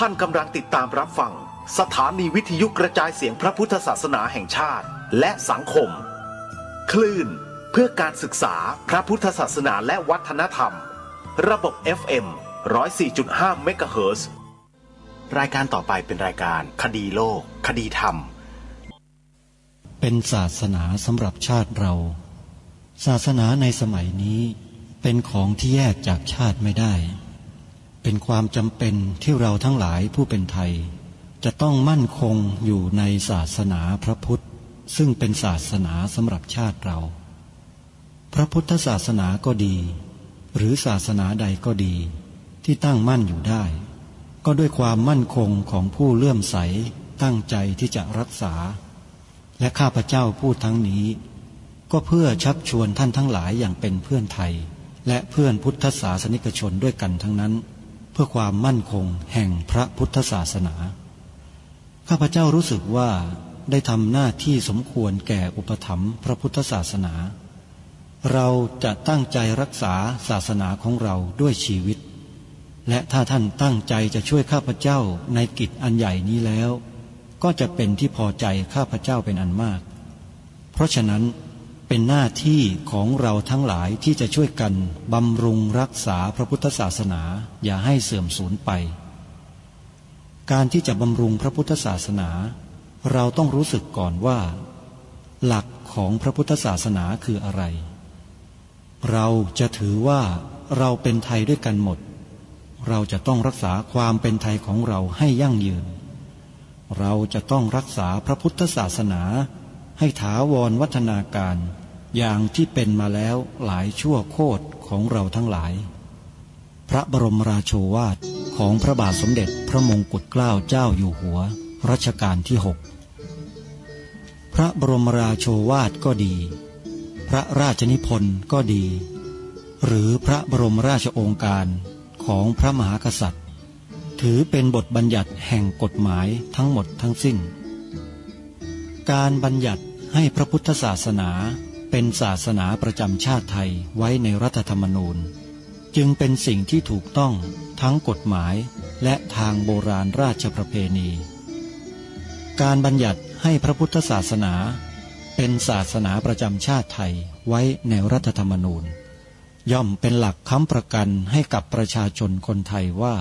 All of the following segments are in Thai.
ท่านกำลังติดตามรับฟังสถานีวิทยุกระจายเสียงพระพุทธศาสนาแห่งชาติและสังคมคลื่นเพื่อการศึกษาพระพุทธศาสนาและวัฒนธรรมระบบ FM 104.5 เมกะเฮิรตซ์รายการต่อไปเป็นรายการคดีโลกคดีธรรมเป็นศาสนาสำหรับชาติเราศาสนาในสมัยนี้เป็นของที่แยกจากชาติไม่ได้เป็นความจำเป็นที่เราทั้งหลายผู้เป็นไทยจะต้องมั่นคงอยู่ในศาสนาพระพุทธซึ่งเป็นศาสนาสำหรับชาติเราพระพุทธศาสนาก็ดีหรือศาสนาใดก็ดีที่ตั้งมั่นอยู่ได้ก็ด้วยความมั่นคงของผู้เลื่อมใสตั้งใจที่จะรักษาและข้าพเจ้าพูดทั้งนี้ก็เพื่อชักชวนท่านทั้งหลายอย่างเป็นเพื่อนไทยและเพื่อนพุทธศาสนิกชนด้วยกันทั้งนั้นเพื่อความมั่นคงแห่งพระพุทธศาสนาข้าพเจ้ารู้สึกว่าได้ทำหน้าที่สมควรแก่อุปถัมภ์พระพุทธศาสนาเราจะตั้งใจรักษาศาสนาของเราด้วยชีวิตและถ้าท่านตั้งใจจะช่วยข้าพเจ้าในกิจอันใหญ่นี้แล้วก็จะเป็นที่พอใจข้าพเจ้าเป็นอันมากเพราะฉะนั้นเป็นหน้าที่ของเราทั้งหลายที่จะช่วยกันบำรุงรักษาพระพุทธศาสนาอย่าให้เสื่อมสูญไปการที่จะบำรุงพระพุทธศาสนาเราต้องรู้สึกก่อนว่าหลักของพระพุทธศาสนาคืออะไรเราจะถือว่าเราเป็นไทยด้วยกันหมดเราจะต้องรักษาความเป็นไทยของเราให้ยั่งยืนเราจะต้องรักษาพระพุทธศาสนาให้ถาวรวัฒนาการอย่างที่เป็นมาแล้วหลายชั่วโคตรของเราทั้งหลายพระบรมราโชวาทของพระบาทสมเด็จพระมงกุฎเกล้าเจ้าอยู่หัวรัชกาลที่ 6พระบรมราโชวาทก็ดีพระราชนิพนธ์ก็ดีหรือพระบรมราชโองการของพระมหากษัตริย์ถือเป็นบทบัญญัติแห่งกฎหมายทั้งหมดทั้งสิ้นการบัญญัติให้พระพุทธศาสนาเป็นศาสนาประจำชาติไทยไว้ในรัฐธรรมนูญจึงเป็นสิ่งที่ถูกต้องทั้งกฎหมายและทางโบราณราชประเพณีการบัญญัติให้พระพุทธศาสนาเป็นศาสนาประจำชาติไทยไว้ในรัฐธรรมนูญย่อมเป็นหลักค้ำประกันให้กับประชาชนคนไทยว่า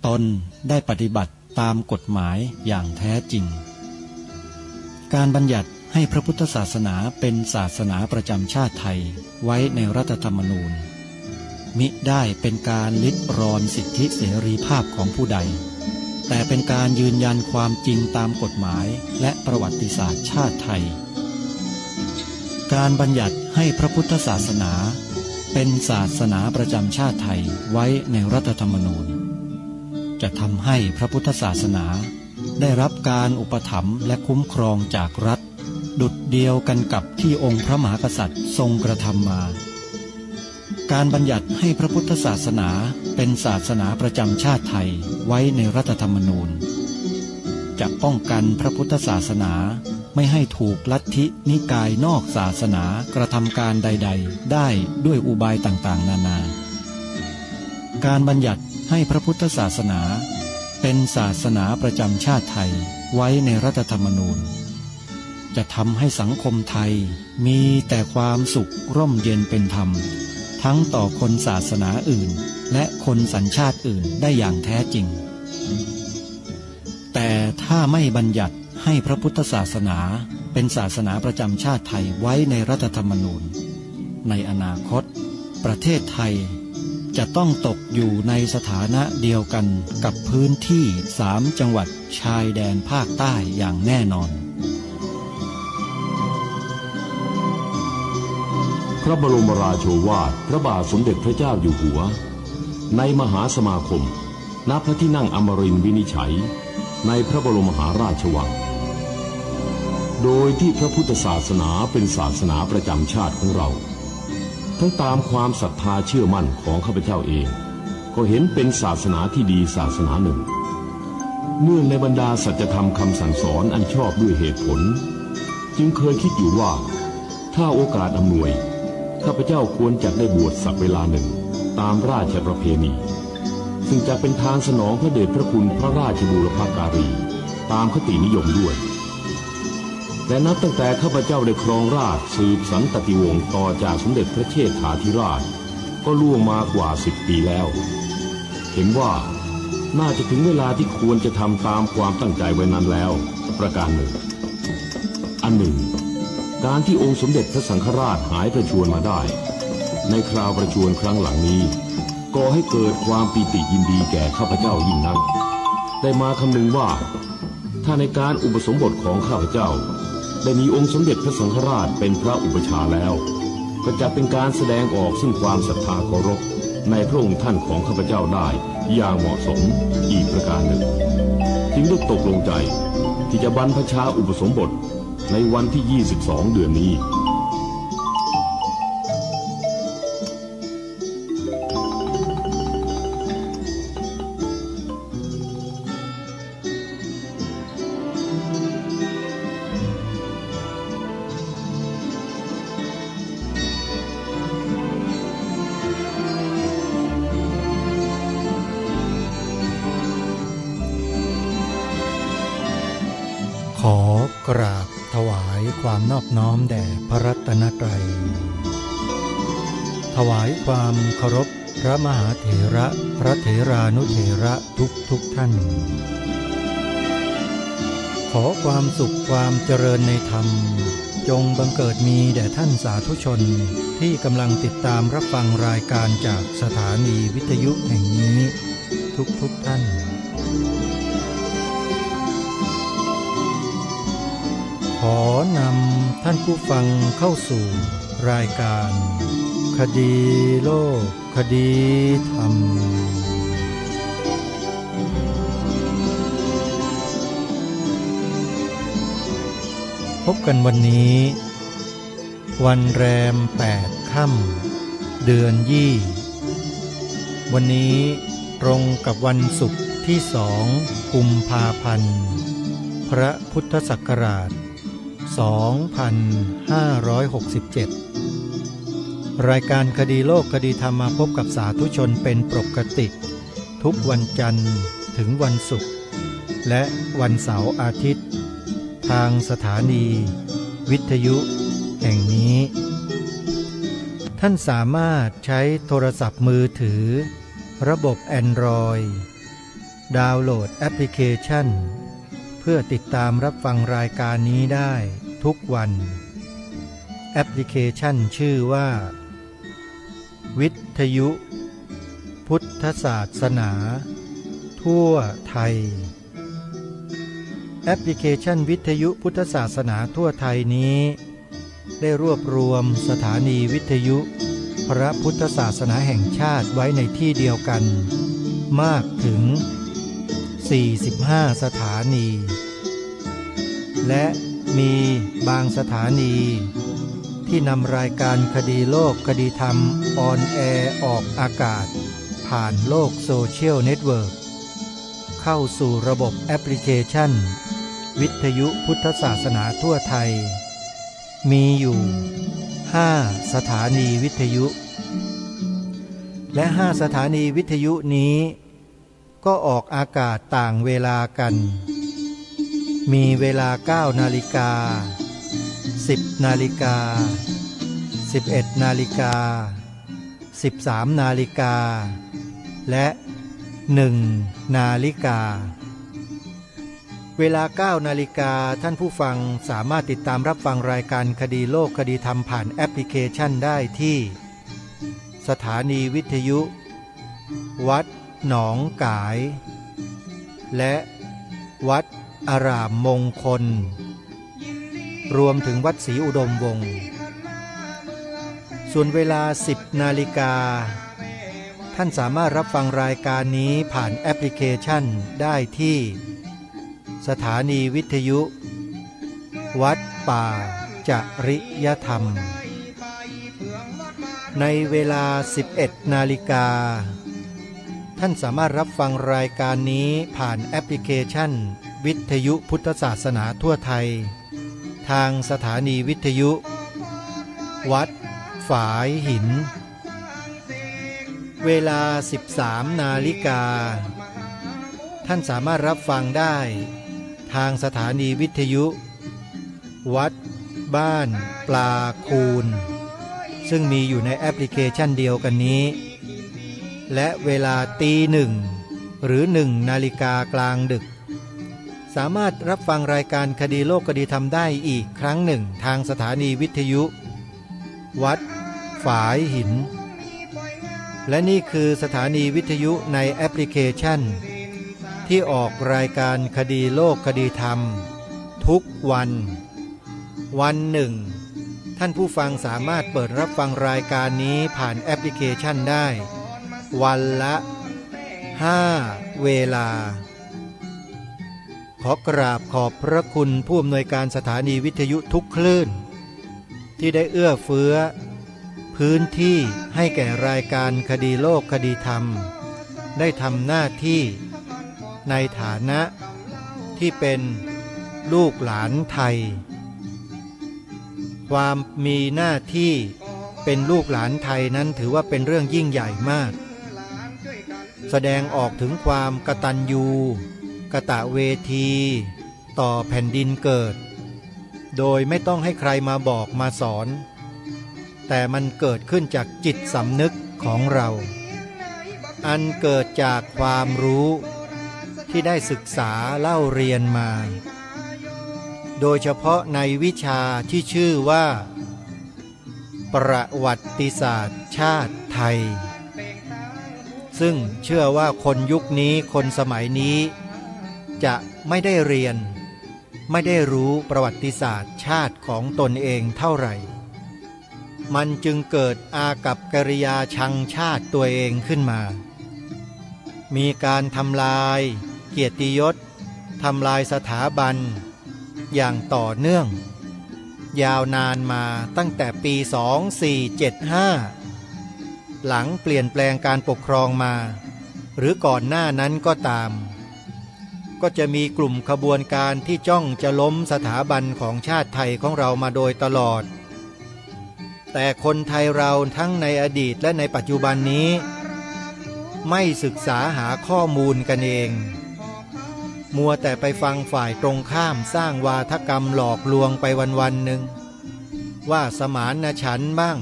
ตนได้ปฏิบัติตามกฎหมายอย่างแท้จริงการบัญญัติให้พระพุทธศาสนาเป็นศาสนาประจำชาติไทยไว้ในรัฐธรรมนูญมิได้เป็นการลิดรอนสิทธิเสรีภาพของผู้ใดแต่เป็นการยืนยันความจริงตามกฎหมายและประวัติศาสตร์ชาติไทยการบัญญัติให้พระพุทธศาสนาเป็นศาสนาประจำชาติไทยไว้ในรัฐธรรมนูญจะทำให้พระพุทธศาสนาได้รับการอุปถัมภ์และคุ้มครองจากรัฐดุจเดียวกันกับที่องค์พระมหากษัตริย์ทรงกระทำมาการบัญญัติให้พระพุทธศาสนาเป็นศาสนาประจำชาติไทยไว้ในรัฐธรรมนูญจะป้องกันพระพุทธศาสนาไม่ให้ถูกลัทธินิกายนอกศาสนากระทำการใดๆได้ด้วยอุบายต่างๆนานาการบัญญัติให้พระพุทธศาสนาเป็นศาสนาประจำชาติไทยไว้ในรัฐธรรมนูญจะทำให้สังคมไทยมีแต่ความสุขร่มเย็นเป็นธรรมทั้งต่อคนศาสนาอื่นและคนสัญชาติอื่นได้อย่างแท้จริงแต่ถ้าไม่บัญญัติให้พระพุทธศาสนาเป็นศาสนาประจำชาติไทยไว้ในรัฐธรรมนูญในอนาคตประเทศไทยจะต้องตกอยู่ในสถานะเดียวกันกับพื้นที่3 จังหวัดชายแดนภาคใต้อย่างแน่นอนพระบรมราโชวาทพระบาทสมเด็จพระเจ้าอยู่หัวในมหาสมาคมณพระที่นั่งอมรินทร์วินิจฉัยในพระบรมมหาราชวังโดยที่พระพุทธศาสนาเป็นศาสนาประจำชาติของเราทั้งตามความศรัทธาเชื่อมั่นของข้าพเจ้าเองก็เห็นเป็นศาสนาที่ดีศาสนาหนึ่งเนื่องในบรรดาสัจธรรมคำสั่งสอนอันชอบด้วยเหตุผลจึงเคยคิดอยู่ว่าถ้าโอกาสอำนวยข้าพเจ้าควรจะได้บวชสักเวลาหนึ่งตามราชประเพณี ซึ่งจะเป็นทางสนองพระเดชพระคุณพระราชบูรพการีตามคตินิยมด้วยแต่นับตั้งแต่ข้าพเจ้าได้ครองราชย์สืบสันตติวงศ์ต่อจากสมเด็จพระเชษฐาธิราชก็ล่วงมากว่า10 ปีแล้วเห็นว่าน่าจะถึงเวลาที่ควรจะทำตามความตั้งใจไว้นั้นแล้วประการหนึ่งอันหนึ่งการที่องค์สมเด็จพระสังฆราชหายประชวรมาได้ในคราวประชวรครั้งหลังนี้ก่อให้เกิดความปีติยินดีแก่ข้าพเจ้ายิ่งนักได้มาคำนึงว่าถ้าในการอุปสมบทของข้าพเจ้าได้มีองค์สมเด็จพระสังฆราชเป็นพระอุปชาแล้วก็จะเป็นการแสดงออกซึ่งความศรัทธาเคารพในพระองค์ท่านของข้าพเจ้าได้อย่างเหมาะสมอีกประการหนึ่งจึงได้ตกลงใจที่จะบรรพชาอุปสมบทในวันที่ 22 เดือนนี้ขอกราบถวายความนอบน้อมแด่พระรัตนตรัยถวายความเคารพพระมหาเถระพระเถรานุเถระทุกท่านขอความสุขความเจริญในธรรมจงบังเกิดมีแด่ท่านสาธุชนที่กำลังติดตามรับฟังรายการจากสถานีวิทยุแห่งนี้ทุกท่านขอนำท่านผู้ฟังเข้าสู่รายการคดีโลกคดีธรรมพบกันวันนี้วันแรม8 ค่ำเดือนยี่วันนี้ตรงกับวันศุกร์ที่2 กุมภาพันธ์พระพุทธศักราช2567รายการคดีโลกคดีธรรมมาพบกับสาธุชนเป็นปกติทุกวันจันทร์ถึงวันศุกร์และวันเสาร์อาทิตย์ทางสถานีวิทยุแห่งนี้ท่านสามารถใช้โทรศัพท์มือถือระบบ Android ดาวน์โหลดแอปพลิเคชันเพื่อติดตามรับฟังรายการนี้ได้ทุกวันแอปพลิเคชันชื่อว่าวิทยุพุทธศาสนาทั่วไทยแอปพลิเคชันวิทยุพุทธศาสนาทั่วไทยนี้ได้รวบรวมสถานีวิทยุพระพุทธศาสนาแห่งชาติไว้ในที่เดียวกันมากถึง45 สถานีและมีบางสถานีที่นำรายการคดีโลกคดีธรรมออนแอร์ออกอากาศผ่านโลกโซเชียลเน็ตเวิร์กเข้าสู่ระบบแอปพลิเคชันวิทยุพุทธศาสนาทั่วไทยมีอยู่5 สถานีวิทยุและ5 สถานีวิทยุนี้ก็ออกอากาศต่างเวลากันมีเวลา 9 นาฬิกา 10 นาฬิกา 11 นาฬิกา 13 นาฬิกาและ 1 นาฬิกาเวลา 9 นาฬิกาท่านผู้ฟังสามารถติดตามรับฟังรายการคดีโลกคดีธรรมผ่านแอปพลิเคชันได้ที่สถานีวิทยุวัดหนองกายและวัดอารามมงคลรวมถึงวัดศรีอุดมวงศ์ส่วนเวลา 10 นาฬิกาท่านสามารถรับฟังรายการนี้ผ่านแอปพลิเคชันได้ที่สถานีวิทยุวัดป่าจริยธรรมในเวลา 11 นาฬิกาท่านสามารถรับฟังรายการนี้ผ่านแอปพลิเคชันวิทยุพุทธศาสนาทั่วไทยทางสถานีวิทยุวัดฝายหิน เวลา 13 นาฬิกาท่านสามารถรับฟังได้ทางสถานีวิทยุ วัดบ้านปลาคูนซึ่งมีอยู่ในแอปพลิเคชันเดียวกันนี้และเวลาตีหนึ่งหรือ1 นาฬิกากลางดึกสามารถรับฟังรายการคดีโลกคดีธรรมได้อีกครั้งหนึ่งทางสถานีวิทยุ วัดฝายหินและนี่คือสถานีวิทยุในแอปพลิเคชันที่ออกรายการคดีโลกคดีธรรมทุกวันหนึ่งท่านผู้ฟังสามารถเปิดรับฟังรายการนี้ผ่านแอปพลิเคชันได้วันละ5 เวลาขอกราบขอบพระคุณผู้อำนวยการสถานีวิทยุทุกคลื่นที่ได้เอื้อเฟื้อพื้นที่ให้แก่รายการคดีโลกคดีธรรมได้ทำหน้าที่ในฐานะที่เป็นลูกหลานไทยความมีหน้าที่เป็นลูกหลานไทยนั้นถือว่าเป็นเรื่องยิ่งใหญ่มากแสดงออกถึงความกตัญญูกตเวทีต่อแผ่นดินเกิดโดยไม่ต้องให้ใครมาบอกมาสอนแต่มันเกิดขึ้นจากจิตสำนึกของเราอันเกิดจากความรู้ที่ได้ศึกษาเล่าเรียนมาโดยเฉพาะในวิชาที่ชื่อว่าประวัติศาสตร์ชาติไทยซึ่งเชื่อว่าคนยุคนี้คนสมัยนี้จะไม่ได้เรียนไม่ได้รู้ประวัติศาสตร์ชาติของตนเองเท่าไหร่มันจึงเกิดอากัปกิริยาชังชาติตัวเองขึ้นมามีการทำลายเกียรติยศทำลายสถาบันอย่างต่อเนื่องยาวนานมาตั้งแต่ปี 2475 หลังเปลี่ยนแปลงการปกครองมาหรือก่อนหน้านั้นก็ตามก็จะมีกลุ่มขบวนการที่จ้องจะล้มสถาบันของชาติไทยของเรามาโดยตลอดแต่คนไทยเราทั้งในอดีตและในปัจจุบันนี้ไม่ศึกษาหาข้อมูลกันเองมัวแต่ไปฟังฝ่ายตรงข้ามสร้างวาทกรรมหลอกลวงไปวันๆหนึ่งว่าสมานฉันท์บ้าง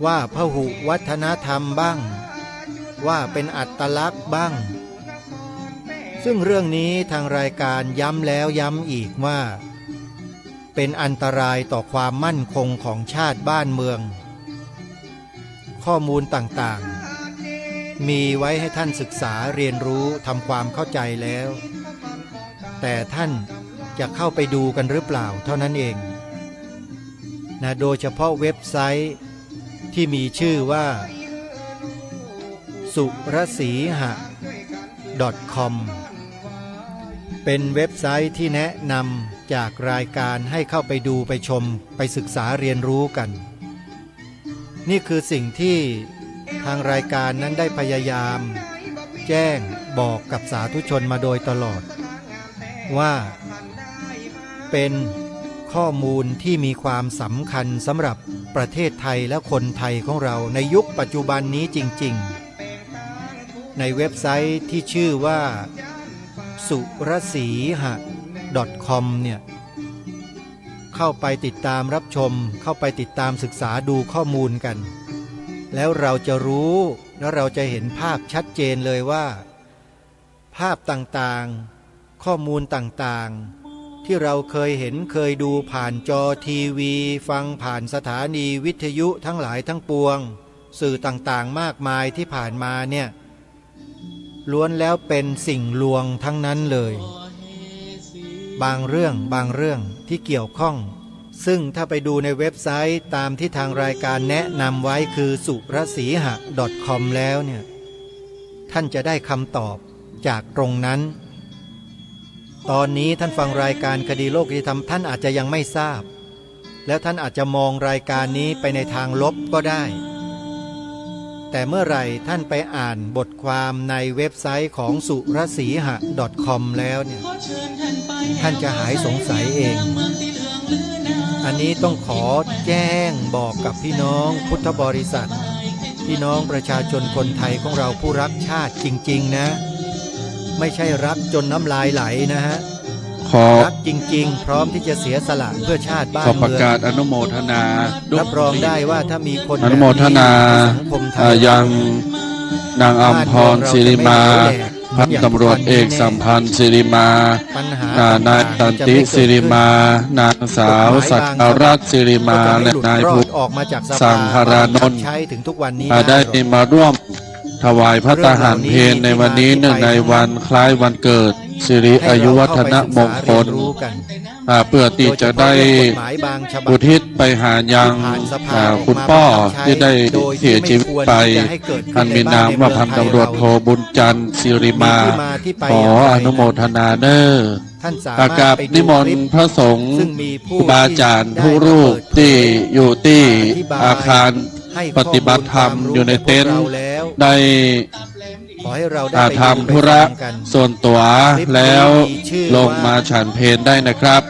ว่าพหุวัฒนธรรมบ้างว่าเป็นอัตลักษณ์บ้างซึ่งเรื่องนี้ทางรายการย้ำแล้วย้ำอีกว่าเป็นอันตรายต่อความมั่นคงของชาติบ้านเมืองข้อมูลต่างๆมีไว้ให้ท่านศึกษาเรียนรู้ทำความเข้าใจแล้วแต่ท่านจะเข้าไปดูกันหรือเปล่าเท่านั้นเองนะโดยเฉพาะเว็บไซต์ที่มีชื่อว่าสุรสีหะ .com เป็นเว็บไซต์ที่แนะนำจากรายการให้เข้าไปดูไปชมไปศึกษาเรียนรู้กันนี่คือสิ่งที่ทางรายการนั้นได้พยายามแจ้งบอกกับสาธุชนมาโดยตลอดว่าเป็นข้อมูลที่มีความสำคัญสำหรับประเทศไทยและคนไทยของเราในยุคปัจจุบันนี้จริงๆในเว็บไซต์ที่ชื่อว่าสุรสีหะ .com เนี่ยเข้าไปติดตามรับชมเข้าไปติดตามศึกษาดูข้อมูลกันแล้วเราจะรู้และเราจะเห็นภาพชัดเจนเลยว่าภาพต่างๆข้อมูลต่างๆที่เราเคยเห็นเคยดูผ่านจอทีวีฟังผ่านสถานีวิทยุทั้งหลายทั้งปวงสื่อต่างๆมากมายที่ผ่านมาเนี่ยล้วนแล้วเป็นสิ่งลวงทั้งนั้นเลยบางเรื่องที่เกี่ยวข้องซึ่งถ้าไปดูในเว็บไซต์ตามที่ทางรายการแนะนำไว้คือสุรสีหะ .com แล้วเนี่ยท่านจะได้คำตอบจากตรงนั้นตอนนี้ท่านฟังรายการคดีโลกคดีธรรมท่านอาจจะยังไม่ทราบแล้วท่านอาจจะมองรายการนี้ไปในทางลบก็ได้แต่เมื่อไหร่ท่านไปอ่านบทความในเว็บไซต์ของสุรสีหะ .com แล้วเนี่ยท่านจะหายสงสัยเองอันนี้ต้องขอแจ้งบอกกับพี่น้องพุทธบริษัท พี่น้องประชาชนคนไทยของเราผู้รักชาติจริงๆนะไม่ใช่รักจนน้ำลายไหลนะฮะรักจริงๆพร้อมที่จะเสียสละเพื่อชาติบ้านเมืองขอประกาศอนุโมทนารับรองได้ว่าถ้ามีคน อนุโมทนายังนางอัมพรศิริมาพันตำรวจเอกสัมพันธ์ศิริมานายตันติศิริมานางสาวสักการัตน์ศิริมาและนายภูสังหรานนท์ได้มาร่วมถวายพระตาหารเพลในวันนี้เนื่องในวันคล้ายวันเกิดสิริอายุวัฒนมงคลเพื่อที่จะได้อุทิศไปหายังคุณพ่อที่ได้เสียชีวิตไปท่านมีนามว่าพันตำรวจโทบุญจันทร์ศิริมาขออนุโมทนาเนอกับนิมนต์พระสงฆ์ครูบาอาจารย์ทุกรูปที่อยู่ที่อาคารปฏิบัติธรรมอยู่ในเต็นท์ได้ทำธุระส่วนตัวแล้วลงมาฉันเพลได้นะครับ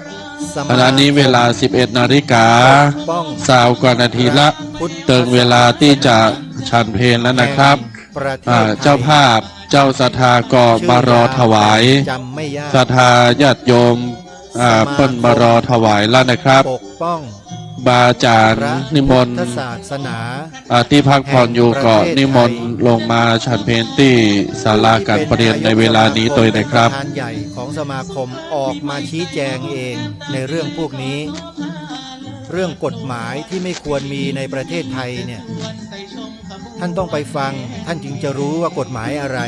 ขณะนี้เวลา 11 นาฬิกา20 กว่านาทีละเติมเวลาที่จะฉันเพลแล้วนะครับเจ้าภาพเจ้าศรัทธาก็มารอถวายศรัทธาญาติโยมเพิ่นมารอถวายแล้วนะครับบาอาจารย์นิมนต์ที่พักผ่อนอยู่ก็นิมนต์ลงมาฉันเพลที่ศาลาการประเรียนในเวลานี้โดยนะครับประธานใหญ่ของสมาคมออกมาชี้แจงเองในเรื่องพวกนี้เรื่องกฎหมายที่ไม่ควรมีในประเทศไทยเนี่ยท่านต้องไปฟังท่านจึงจะรู้ว่ากฎหมายอะไร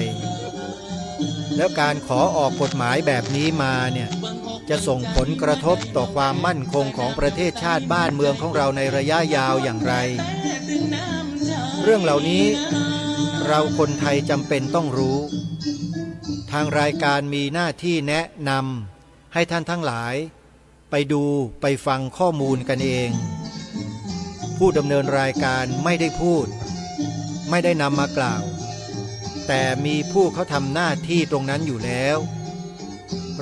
แล้วการขอออกกฎหมายแบบนี้มาเนี่ยจะส่งผลกระทบต่อความมั่นคงของประเทศชาติบ้านเมืองของเราในระยะยาวอย่างไรเรื่องเหล่านี้เราคนไทยจำเป็นต้องรู้ทางรายการมีหน้าที่แนะนำให้ท่านทั้งหลายไปดูไปฟังข้อมูลกันเองผู้ดำเนินรายการไม่ได้พูดไม่ได้นำมากล่าวแต่มีผู้เขาทำหน้าที่ตรงนั้นอยู่แล้ว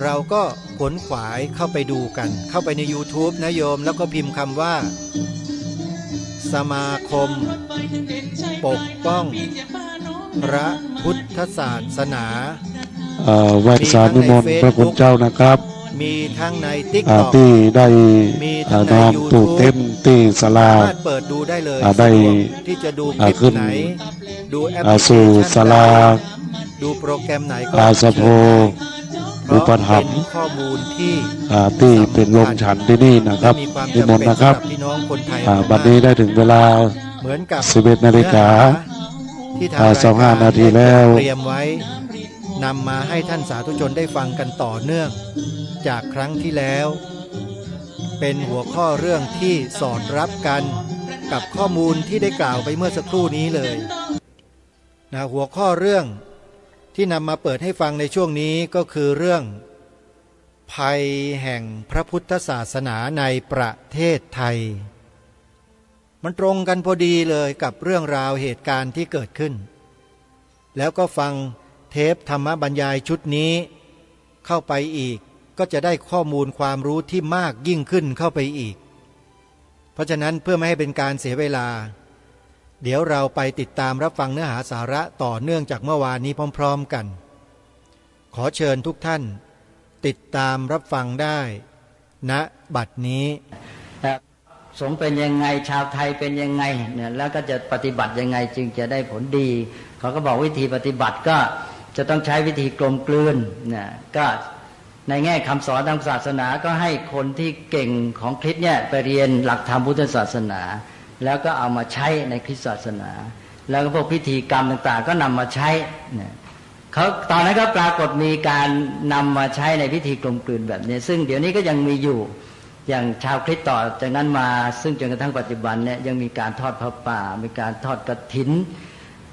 เราก็ขวนขวายเข้าไปดูกันเข้าไปใน YouTube นะโยมแล้วก็พิมพ์คำว่าสมาคมปกป้องพระพุทธศาสนาไหว้สาธุมนต์พระคุณเจ้านะครับมีทั้งใน TikTok ที่ได้น้อมตูเต็มที่ศาลาเปิดดูได้เลยได้ที่จะดูคลิปไหนดูแอปพลิเคชันสู่ศาลาดูโปรแกรมไหนก็สะโพอุปถัมภ์ข้อมูลที่เป็นลงฉันที่นี่นะครับนิมนต์นะครับบัดนี้ได้ถึงเวลาเหมือนกับ11 นาฬิกา25 นาทีแล้วเตรียมไว้นำมาให้ท่านสาธุชนได้ฟังกันต่อเนื่องจากครั้งที่แล้วเป็นหัวข้อเรื่องที่สอดรับกันกับข้อมูลที่ได้กล่าวไปเมื่อสักครู่นี้เลยนะหัวข้อเรื่องที่นำมาเปิดให้ฟังในช่วงนี้ก็คือเรื่องภัยแห่งพระพุทธศาสนาในประเทศไทยมันตรงกันพอดีเลยกับเรื่องราวเหตุการณ์ที่เกิดขึ้นแล้วก็ฟังเทปธรรมบรรยายชุดนี้เข้าไปอีกก็จะได้ข้อมูลความรู้ที่มากยิ่งขึ้นเข้าไปอีกเพราะฉะนั้นเพื่อไม่ให้เป็นการเสียเวลาเดี๋ยวเราไปติดตามรับฟังเนื้อหาสาระต่อเนื่องจากเมื่อวานนี้พร้อมๆกันขอเชิญทุกท่านติดตามรับฟังได้ณบัดนี้สงฆ์เป็นยังไงชาวไทยเป็นยังไงเนี่ยแล้วก็จะปฏิบัติยังไงจึงจะได้ผลดีเขาก็บอกวิธีปฏิบัติก็จะต้องใช้วิธีกลมกลืนเนี่ยก็ในแง่คำสอนทางศาสนาก็ให้คนที่เก่งของคริสต์เนี่ยไปเรียนหลักธรรมพุทธศาสนาแล้วก็เอามาใช้ในคริสตศาสนาแล้วก็พวกพิธีกรรมต่างๆก็นำมาใช้เนี่ยเขาตอนนั้นก็ปรากฏมีการนำมาใช้ในพิธีกลมกลืนแบบนี้ซึ่งเดี๋ยวนี้ก็ยังมีอยู่อย่างชาวคริสต์ต่อจากนั้นมาซึ่งจนกระทั่งปัจจุบันเนี่ยยังมีการทอดพระป่ามีการทอดกฐิน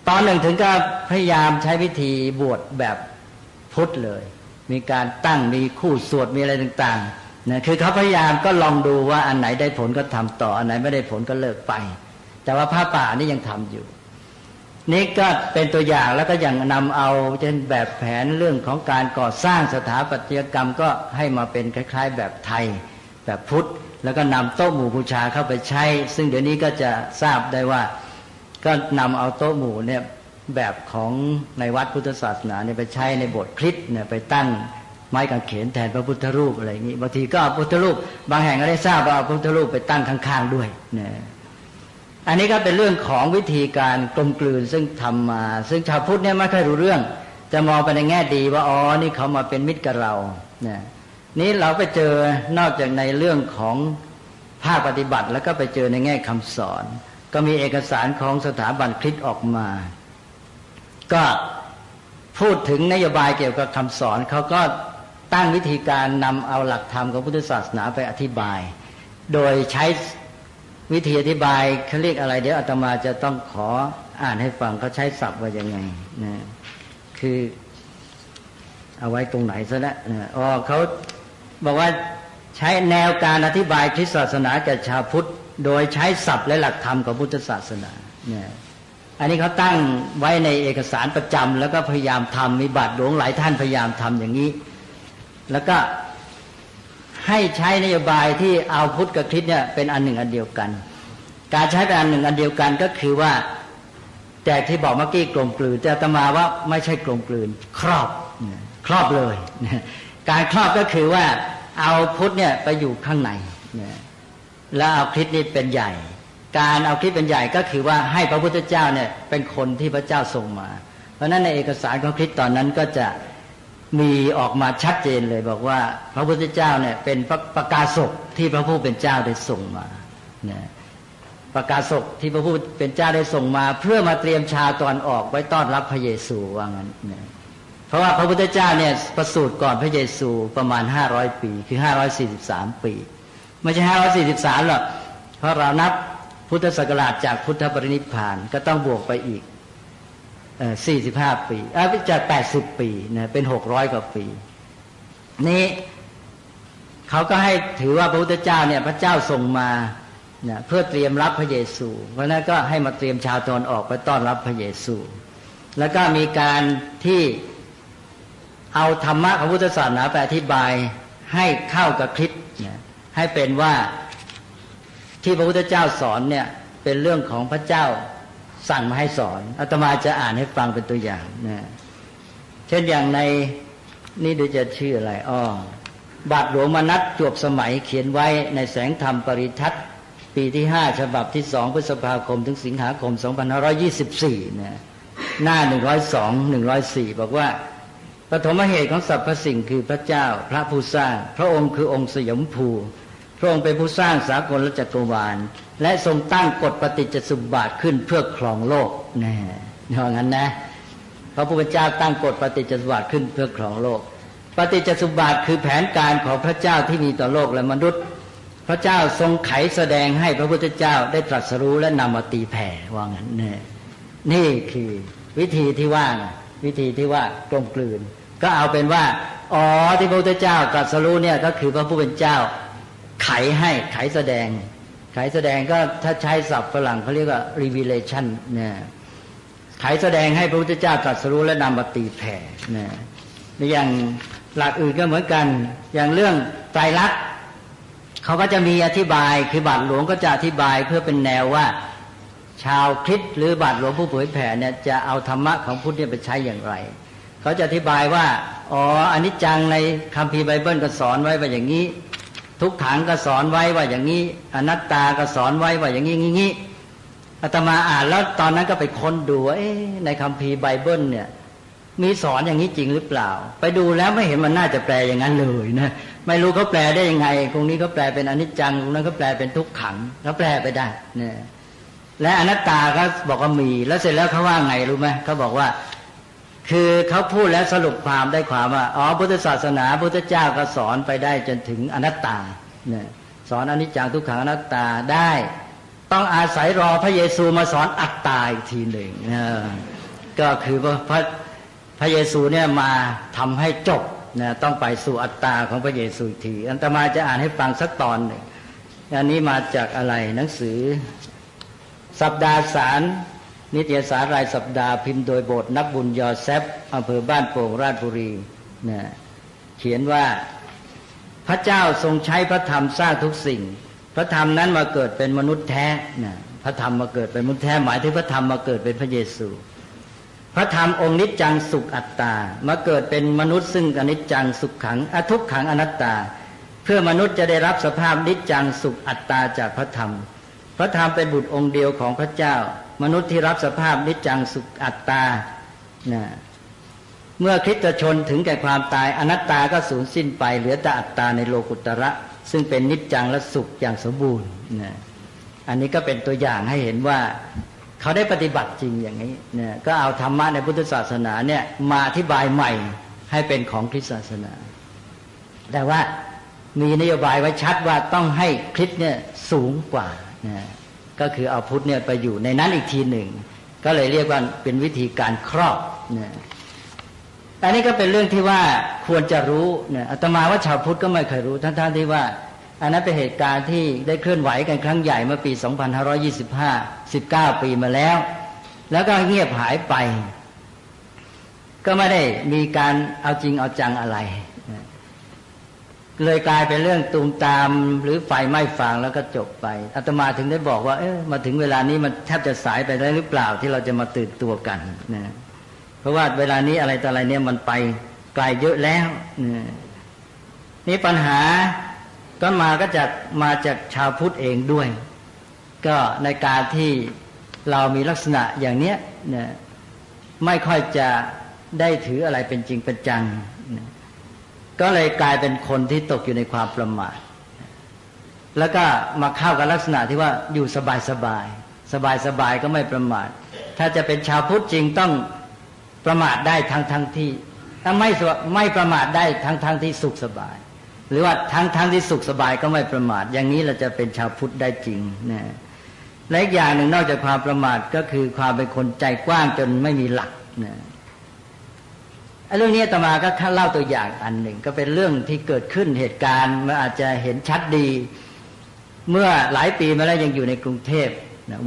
ตอนหนึ่งถึงก็พยายามใช้พิธีบวชแบบพุทธเลยมีการตั้งมีคู่สวดมีอะไรต่างๆนะคือเขาพยายามก็ลองดูว่าอันไหนได้ผลก็ทำต่ออันไหนไม่ได้ผลก็เลิกไปแต่ว่าพระป่านี่ยังทำอยู่นี่ก็เป็นตัวอย่างแล้วก็อย่างนำเอาเช่นแบบแผนเรื่องของการก่อสร้างสถาปัตยกรรมก็ให้มาเป็นคล้ายๆแบบไทยแบบพุทธแล้วก็นำโต๊ะหมู่บูชาเข้าไปใช้ซึ่งเดี๋ยวนี้ก็จะทราบได้ว่า ก็นำเอาโต๊ะหมู่เนี่ยแบบของในวัดพุทธศาสนาเนี่ยไปใช้ในโบสถ์คริสต์เนี่ยไปตั้งไม้กางเขนแทนพระพุทธรูปอะไรอย่างนี้บางทีก็เอาพุทธรูปบางแห่งก็ได้ทราบว่าเอาพุทธรูปไปตั้งข้างๆด้วยเนี่ยอันนี้ก็เป็นเรื่องของวิธีการกลมกลืนซึ่งทำมาซึ่งชาวพุทธเนี่ยไม่ค่อยรู้เรื่องจะมองไปในแง่ดีว่าอ๋อนี่เขามาเป็นมิตรกับเราเนี่ยนี้เราไปเจอนอกจากในเรื่องของภาคปฏิบัติแล้วก็ไปเจอในแง่คำสอนก็มีเอกสารของสถาบันคริสต์ออกมาก็พูดถึงนโยบายเกี่ยวกับคำสอนเขาก็ตั้งวิธีการนำเอาหลักธรรมของพุทธศาสนาไปอธิบายโดยใช้วิธีอธิบายเขาเรียกอะไรเดี๋ยวอาตมาจะต้องขออ่านให้ฟังเขาใช้ศัพท์ว่ายังไงนะคือเอาไว้ตรงไหนซะแล้วเขาบอกว่าใช้แนวการอธิบายคริสตศาสนาแก่ชาวพุทธโดยใช้ศัพท์และหลักธรรมของพุทธศาสนาเนี่ยอันนี้เขาตั้งไว้ในเอกสารประจำแล้วก็พยายามทำมีบาทหลวงหลายท่านพยายามทำอย่างนี้แล้วก็ให้ใช้นโยบายที่เอาพุทธกับคริสต์เนี่ยเป็นอันหนึ่งอันเดียวกันการใช้เป็นอันหนึ่งอันเดียวกันก็คือว่าแต่ที่บอกเมื่อกี้กลมกลืนแต่อาตมาว่าไม่ใช่กลมกลืนครอบเลยการครอบก็คือว่าเอาพุทธเนี่ยไปอยู่ข้างในแล้วเอาคริสต์นี่เป็นใหญ่การเอาคริสต์เป็นใหญ่ก็คือว่าให้พระพุทธเจ้าเนี่ยเป็นคนที่พระเจ้าทรงมาเพราะฉะนั้นในเอกสารของคริสต์ตอนนั้นก็จะมีออกมาชัดเจนเลยบอกว่าพระพุทธเจ้าเนี่ยเป็นประกาศกที่พระผู้เป็นเจ้าได้ส่งมาประกาศกที่พระผู้เป็นเจ้าได้ส่งมาเพื่อมาเตรียมชาวตะวันออกไว้ต้อนรับพระเยซูว่างั้นเพราะว่าพระพุทธเจ้าเนี่ยประสูติก่อนพระเยซูประมาณ500 ปีคือ543 ปีไม่ใช่543หรอกเพราะเรานับพุทธศักราชจากพุทธปรินิพพานก็ต้องบวกไปอีก45 ปีจาก80 ปีนะเป็น600 กว่าปีนี้เขาก็ให้ถือว่าพระพุทธเจ้าเนี่ยพระเจ้าส่งมาเพื่อเตรียมรับพระเยซูเพราะนั้นก็ให้มาเตรียมชาวตะวันออกไปต้อนรับพระเยซูแล้วก็มีการที่เอาธรรมะของพุทธศาสนาไปอธิบายให้เข้ากับคริสต์ให้เป็นว่าที่พระพุทธเจ้าสอนเนี่ยเป็นเรื่องของพระเจ้าสั่งมาให้สอนอาตมาจะอ่านให้ฟังเป็นตัวอย่างนะเช่นอย่างในนี่ดูจะชื่ออะไรบาทหลวงมนัสจวบสมัยเขียนไว้ในแสงธรรมปริทัศน์ปีที่5ฉบับที่2พฤษภาคมถึงสิงหาคม2524นะหน้า102 104บอกว่าปฐมเหตุของสรรพสิ่งคือพระเจ้าพระผู้สร้างพระองค์คือองค์สยมภูพระองค์เป็นผู้สร้างสากลและจักรวาลและทรงตั้งกฎปฏิจจสมุปบาทขึ้นเพื่อครองโลกแน่อย่างนั้นนะพระผู้เป็นเจ้าตั้งกฎปฏิจจสมุปบาทขึ้นเพื่อครองโลกปฏิจจสมุปบาทคือแผนการของพระเจ้าที่มีต่อโลกและมนุษย์พระเจ้าทรงไขแสดงให้พระพุทธเจ้าได้ตรัสรู้และนำมาตีแผ่ว่างั้นนี่คือวิธีที่ว่ากลมกลืนก็เอาเป็นว่าที่พระพุทธเจ้าตรัสรู้เนี่ยก็คือพระผู้เป็นเจ้าไขแสดงก็ถ้าใช้ศัพท์ฝรั่งเขาเรียกว่า revelation เนี่ยไขแสดงให้พระพุทธเจ้าตรัสรู้และนำมาตีแผ่เนี่ยอย่างหลักอื่นก็เหมือนกันอย่างเรื่องไตรลักษณ์เขาก็จะมีอธิบายคือบาทหลวงก็จะอธิบายเพื่อเป็นแนวว่าชาวคริสต์หรือบาทหลวงผู้เผยแผ่เนี่ยจะเอาธรรมะของพุทธเนี่ยไปใช้อย่างไรเขาจะอธิบายว่าอนิจจังในคัมภีร์ไบเบิลก็สอนไว้ว่าอย่างนี้ทุกขังก็สอนไว้ว่าอย่างนี้อนัตตาก็สอนไว้ว่าอย่างนี้อาตมาอ่านแล้วตอนนั้นก็ไปค้นดูว่าในคัมภีร์ไบเบิลเนี่ยมีสอนอย่างนี้จริงหรือเปล่าไปดูแล้วไม่เห็นมันน่าจะแปลอย่างนั้นเลยนะไม่รู้เขาแปลได้ยังไงตรงนี้เขาแปลเป็นอนิจจังตรงนั้นเขาแปลเป็นทุกขังเขาแปลไปได้เนี่ยและอนัตตาก็บอกว่ามีแล้วเสร็จแล้วเขาว่าไงรู้ไหมเขาบอกว่าคือเขาพูดแล้วสรุปความได้ความว่าพุทธศาสนาพุทธเจ้าก็สอนไปได้จนถึงอนัตตาเนี่ยสอนอนิจจังทุกขังอนัตตาได้ต้องอาศัยรอพระเยซูมาสอนอัตตาอีกทีหนึ่งก็คือว่าพระเยซูเนี่ยมาทำให้จบนะต้องไปสู่อัตตาของพระเยซูอีกทีอาตมาจะอ่านให้ฟังสักตอนหนึ่งอันนี้มาจากอะไรหนังสือสัปดาห์สารนิตยสารรายสัปดาห์พิมพ์โดยโบสถ์นักบุญยอแซฟอำเภอบ้านโป่งราชบุรีนะเขียนว่าพระเจ้าทรงใช้พระธรรมสร้างทุกสิ่งพระธรรมนั้นมาเกิดเป็นมนุษย์แท้นะ พระธรรมมาเกิดเป็นมนุษย์แท้หมายถึงพระธรรมมาเกิดเป็นพระเยซูพระธรรมองค์นิจจังสุขอัตตามาเกิดเป็นมนุษย์ซึ่งอนิจจังสุขขังอทุกขังอนัตตาเพื่อมนุษย์จะได้รับสภาพนิจจังสุขอัตตาจากพระธรรมพระธรรมเป็นบุตรองค์เดียวของพระเจ้ามนุษย์ที่รับสภาพนิจจังสุขอัตตาเมื่อคริสตชนถึงแก่ความตายอนัตตาก็สูญสิ้นไปเหลือแต่อัตตาในโลกุตระซึ่งเป็นนิจจังและสุขอย่างสมบูรณ์อันนี้ก็เป็นตัวอย่างให้เห็นว่าเขาได้ปฏิบัติจริงอย่างนี้ก็เอาธรรมะในพุทธศาสนาเนี่ยมาอธิบายใหม่ให้เป็นของคริสตศาสนาแต่ว่ามีนโยบายไว้ชัดว่าต้องให้คริสต์เนี่ยสูงกว่าก็คือเอาพุทธเนี่ยไปอยู่ในนั้นอีกทีหนึ่งก็เลยเรียกว่าเป็นวิธีการครอบอันนี้ก็เป็นเรื่องที่ว่าควรจะรู้อาตมาว่าชาวพุทธก็ไม่เคยรู้ทั้งที่ว่าอันนั้นเป็นเหตุการณ์ที่ได้เคลื่อนไหวกันครั้งใหญ่เมื่อปี 2525 19 ปีมาแล้วก็เงียบหายไปก็ไม่ได้มีการเอาจริงเอาจังอะไรเลยกลายเป็นเรื่องตูมตามหรือไฟไหม้ฟางแล้วก็จบไปอาตมาถึงได้บอกว่ามาถึงเวลานี้มันแทบจะสายไปได้หรือเปล่าที่เราจะมาตื่นตัวกันนะเพราะว่าเวลานี้อะไรต่ออะไรเนี่ยมันไปไกลเยอะแล้วนี่ปัญหาก็มาจากชาวพุทธเองด้วยก็ในการที่เรามีลักษณะอย่างเนี้ยไม่ค่อยจะได้ถืออะไรเป็นจริงเป็นจังก็เลยกลายเป็นคนที่ตกอยู่ในความประมาทแล้วก็มาเข้ากับลักษณะที่ว่าอยู่สบายก็ไม่ประมาทถ้าจะเป็นชาวพุทธจริงต้องประมาทได้ทั้งที่ถ้าไม่ประมาทได้ทั้งที่สุขสบายหรือว่าทั้งที่สุขสบายก็ไม่ประมาทอย่างนี้เราจะเป็นชาวพุทธได้จริงนะและอีกอย่างหนึ่งนอกจากความประมาทก็คือความเป็นคนใจกว้างจนไม่มีหลักนะเรื่องนี้อาตมาก็เล่าตัวอย่างอันหนึ่งก็เป็นเรื่องที่เกิดขึ้นเหตุการณ์มันอาจจะเห็นชัดดีเมื่อหลายปีมาแล้วยังอยู่ในกรุงเทพ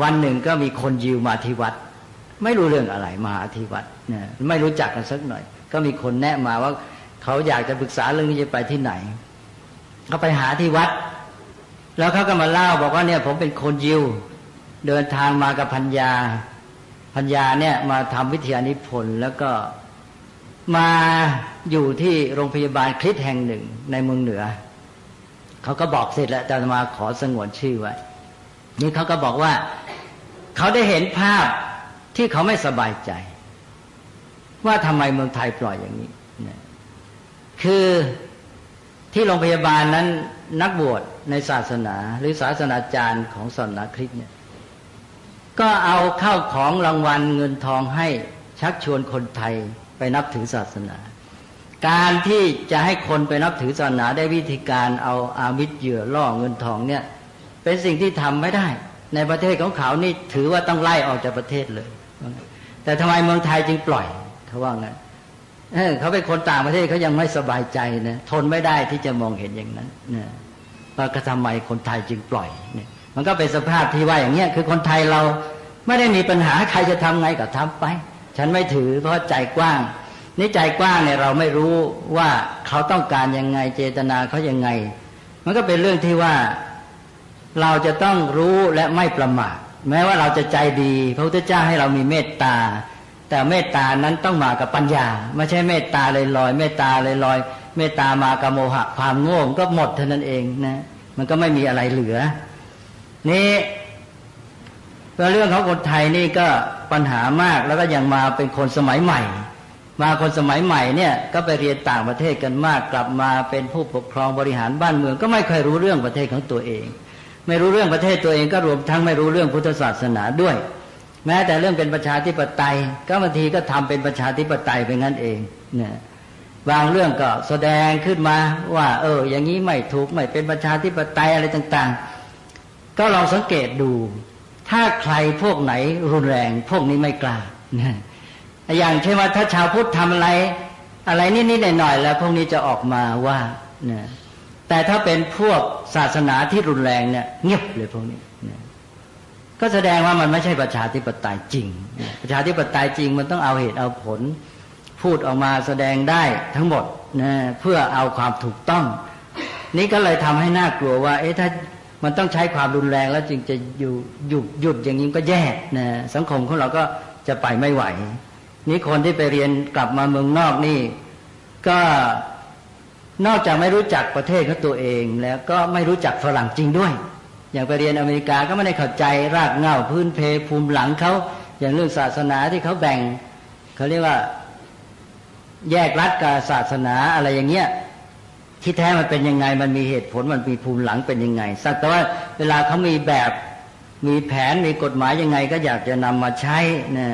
วันหนึ่งก็มีคนยิวมาที่วัดไม่รู้เรื่องอะไรมาที่วัดไม่รู้จักกันสักหน่อยก็มีคนแนะมาว่าเขาอยากจะปรึกษาเรื่องนี้จะไปที่ไหนเขาไปหาที่วัดแล้วเขาก็มาเล่าบอกว่าเนี่ยผมเป็นคนยิวเดินทางมากับพัญญาเนี่ยมาทำวิทยานิพนธ์แล้วก็มาอยู่ที่โรงพยาบาลคริสต์แห่งหนึ่งในเมืองเหนือเขาก็บอกเสร็จแล้วแต่มาขอสงวนชื่อไว้นี่เขาก็บอกว่าเขาได้เห็นภาพที่เขาไม่สบายใจว่าทำไมเมืองไทยปล่อยอย่างนี้คือที่โรงพยาบาลนั้นนักบวชในศาสนาหรือศาสนาจารย์ของศาสนาคริสต์เนี่ยก็เอาเข้าของรางวัลเงินทองให้ชักชวนคนไทยไปนับถือศาสนาการที่จะให้คนไปนับถือศาสนาได้วิธีการเอาอามิตรเหยื่อล่อเงินทองเนี่ยเป็นสิ่งที่ทำไม่ได้ในประเทศของเขานี่ถือว่าต้องไล่ออกจากประเทศเลยแต่ทำไมเมืองไทยจึงปล่อยเขาว่าไงเขาเป็นคนต่างประเทศเขายังไม่สบายใจนะทนไม่ได้ที่จะมองเห็นอย่างนั้นนะว่าทำไมคนไทยจึงปล่อยเนี่ยมันก็เป็นสภาพที่ว่าอย่างเงี้ยคือคนไทยเราไม่ได้มีปัญหาใครจะทำไงก็ทำไปฉันไม่ถือเพราะใจกว้างนี่ใจกว้างเนี่ยเราไม่รู้ว่าเขาต้องการยังไงเจตนาเขายังไงมันก็เป็นเรื่องที่ว่าเราจะต้องรู้และไม่ประมาทแม้ว่าเราจะใจดีพระพุทธเจ้าให้เรามีเมตตาแต่เมตตานั้นต้องมากับปัญญาไม่ใช่เมตตาลอยๆเมตตาลอยๆเมตตามากับโมหะความโง่ก็หมดเท่านั้นเองนะมันก็ไม่มีอะไรเหลือนี่เรื่องของคนไทยนี่ก็ปัญหามากแล้วก็ยังมาเป็นคนสมัยใหม่มาคนสมัยใหม่เนี่ยก็ไปเรียนต่างประเทศกันมากกลับมาเป็นผู้ปกครองบริหารบ้านเมืองก็ไม่เคยรู้เรื่องประเทศของตัวเองไม่รู้เรื่องประเทศตัวเองก็รวมทั้งไม่รู้เรื่องพุทธศาสนาด้วยแม้แต่เรื่องเป็นประชาธิปไตยก็บางทีก็ทำเป็นประชาธิปไตยไปงั้นเองเนี่ยบางเรื่องก็แสดงขึ้นมาว่าอย่างนี้ไม่ถูกไม่เป็นประชาธิปไตยอะไรต่างๆก็ลองสังเกตดูถ้าใครพวกไหนรุนแรงพวกนี้ไม่กล้าอย่างเช่นว่าถ้าชาวพุทธทำอะไรนิดๆหน่อยๆแล้วพวกนี้จะออกมาว่าแต่ถ้าเป็นพวกศาสนาที่รุนแรงเนี่ยเงียบเลยพวกนี้ก็แสดงว่ามันไม่ใช่ประชาธิปไตยจริงประชาธิปไตยจริงมันต้องเอาเหตุเอาผลพูดออกมาแสดงได้ทั้งหมดเพื่อเอาความถูกต้องนี่ก็เลยทำให้น่ากลัวว่าถ้า มันต้องใช้ความรุนแรงแล้วจึงจะหยุดอย่างนี้ก็แย่นะสังคมของเราก็จะไปไม่ไหวนี่คนที่ไปเรียนกลับมาเมืองนอกนี่ก็นอกจากไม่รู้จักประเทศของตัวเองแล้วก็ไม่รู้จักฝรั่งจริงด้วยอย่างไปเรียนอเมริกาก็ไม่ได้เข้าใจรากเหง้าพื้นเพภูมิหลังเขาอย่างเรื่องศาสนาที่เขาแบ่งเขาเรียกว่าแยกรัฐกับศาสนาอะไรอย่างเงี้ยที่แท้มันเป็นยังไงมันมีเหตุผลมันมีภูมิหลังเป็นยังไงสักแต่ว่าเวลาเขามีแบบมีแผนมีกฎหมายยังไงก็อยากจะนำมาใช้นะ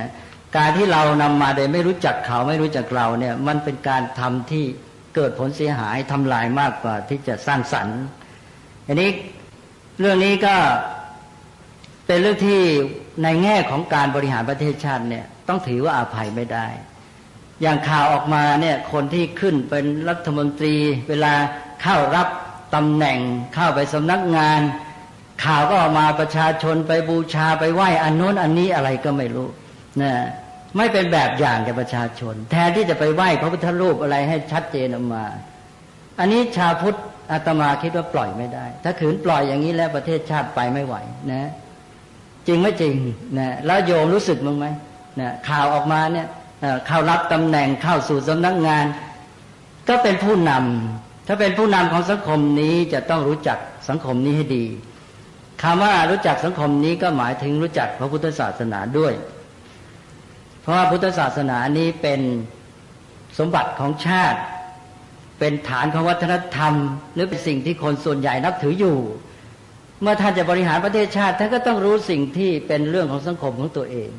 การที่เรานำมาโดยไม่รู้จักเขาไม่รู้จักเราเนี่ยมันเป็นการทำที่เกิดผลเสียหายทำลายมากกว่าที่จะสร้างสรรค์อันนี้เรื่องนี้ก็เป็นเรื่องที่ในแง่ของการบริหารประเทศชาติเนี่ยต้องถือว่าอภัยไม่ได้อย่างข่าวออกมาเนี่ยคนที่ขึ้นเป็นรัฐมนตรีเวลาเข้ารับตำแหน่งเข้าไปสำนักงานข่าวก็ออกมาประชาชนไปบูชาไปไหว้อันโน้นอันนี้อะไรก็ไม่รู้นะไม่เป็นแบบอย่างแก่ประชาชนแทนที่จะไปไหว้พระพุทธรูปอะไรให้ชัดเจนออกมาอันนี้ชาวพุทธอาตมาคิดว่าปล่อยไม่ได้ถ้าขืนปล่อยอย่างนี้แล้วประเทศชาติไปไม่ไหวนะจริงไม่จริงนะแล้วโยมรู้สึกมั้งไหมนะข่าวออกมาเนี่ยเข้ารับตำแหน่งเข้าสู่สำนักงานก็เป็นผู้นำถ้าเป็นผู้นำของสังคมนี้จะต้องรู้จักสังคมนี้ให้ดีคำว่ารู้จักสังคมนี้ก็หมายถึงรู้จักพระพุทธศาสนาด้วยเพราะว่าพุทธศาสนานี้เป็นสมบัติของชาติเป็นฐานของวัฒนธรรมหรือเป็นสิ่งที่คนส่วนใหญ่นับถืออยู่เมื่อท่านจะบริหารประเทศชาติท่านก็ต้องรู้สิ่งที่เป็นเรื่องของสังคมของตัวเอง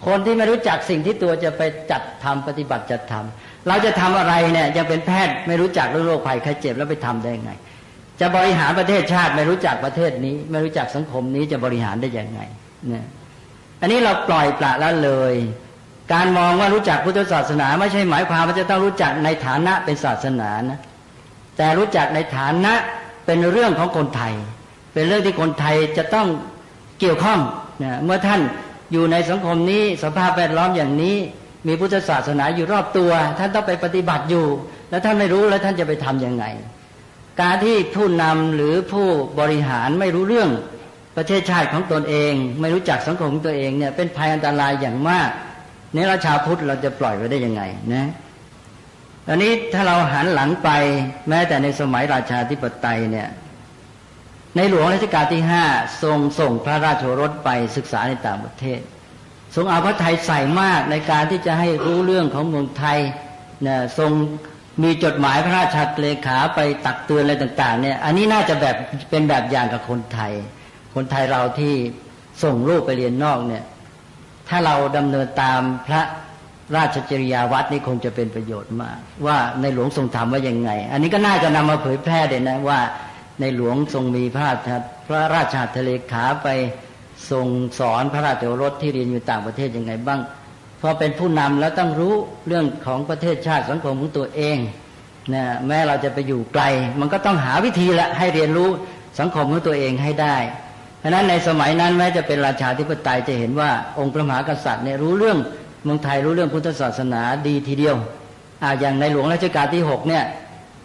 คนที่ไม่รู้จักสิ่งที่ตัวจะไปจัดทำปฏิบัติจัดทำเราจะทำอะไรเนี่ยยังเป็นแพทย์ไม่รู้จักเรื่องโรคภัยไข้เจ็บแล้วไปทำได้ไงจะบริหารประเทศชาติไม่รู้จักประเทศนี้ไม่รู้จักสังคมนี้จะบริหารได้ยังไงเนี่ยอันนี้เราปล่อยปละละเลยการมองว่ารู้จักพุทธศาสนาไม่ใช่หมายความว่าจะต้องรู้จักในฐานะเป็นศาสนานะแต่รู้จักในฐานะเป็นเรื่องของคนไทยเป็นเรื่องที่คนไทยจะต้องเกี่ยวข้องนะเมื่อท่านอยู่ในสังคมนี้สภาพแวดล้อมอย่างนี้มีพุทธศาสนาอยู่รอบตัวท่านต้องไปปฏิบัติอยู่แล้วท่านไม่รู้แล้วท่านจะไปทำยังไงการที่ผู้นำหรือผู้บริหารไม่รู้เรื่องประเทศชาติของตนเองไม่รู้จักสังคมของตัวเองเนี่ยเป็นภัยอันตรายอย่างมากนี่เราชาวพุทธเราจะปล่อยไว้ได้ยังไงนะอันนี้ถ้าเราหันหลังไปแม้แต่ในสมัยราชาธิปไตยเนี่ยในหลวงรัชกาลที่5ทรงส่งพระราชโอรสไปศึกษาในต่างประเทศทรงเอาพระทัยใส่มากในการที่จะให้รู้เรื่องของเมืองไทยนะทรงมีจดหมายพระราชเลขาไปตักเตือนอะไรต่างๆเนี่ยอันนี้น่าจะแบบเป็นแบบอย่างกับคนไทยเราที่ส่งลูกไปเรียนนอกเนี่ยถ้าเราดำเนินตามพระราชจริยาวัดนี่คงจะเป็นประโยชน์มากว่าในหลวงทรงทำว่ายังไงอันนี้ก็น่าจะนำมาเผยแพร่เลยนะว่าในหลวงทรงมีพระราชเลขาไปทรงสอนพระราชโอรสที่เรียนอยู่ต่างประเทศยังไงบ้างพอเป็นผู้นำแล้วต้องรู้เรื่องของประเทศชาติสังคมของตัวเองนะแม้เราจะไปอยู่ไกลมันก็ต้องหาวิธีละให้เรียนรู้สังคมของตัวเองให้ได้เพราะนั้นในสมัยนั้นแม้จะเป็นราชาธิปไตยจะเห็นว่าองค์พระมหากษัตริย์เนี่ยรู้เรื่องเมืองไทยรู้เรื่องพุทธศาสนาดีทีเดียวอย่างในหลวงรัชกาลที่6เนี่ย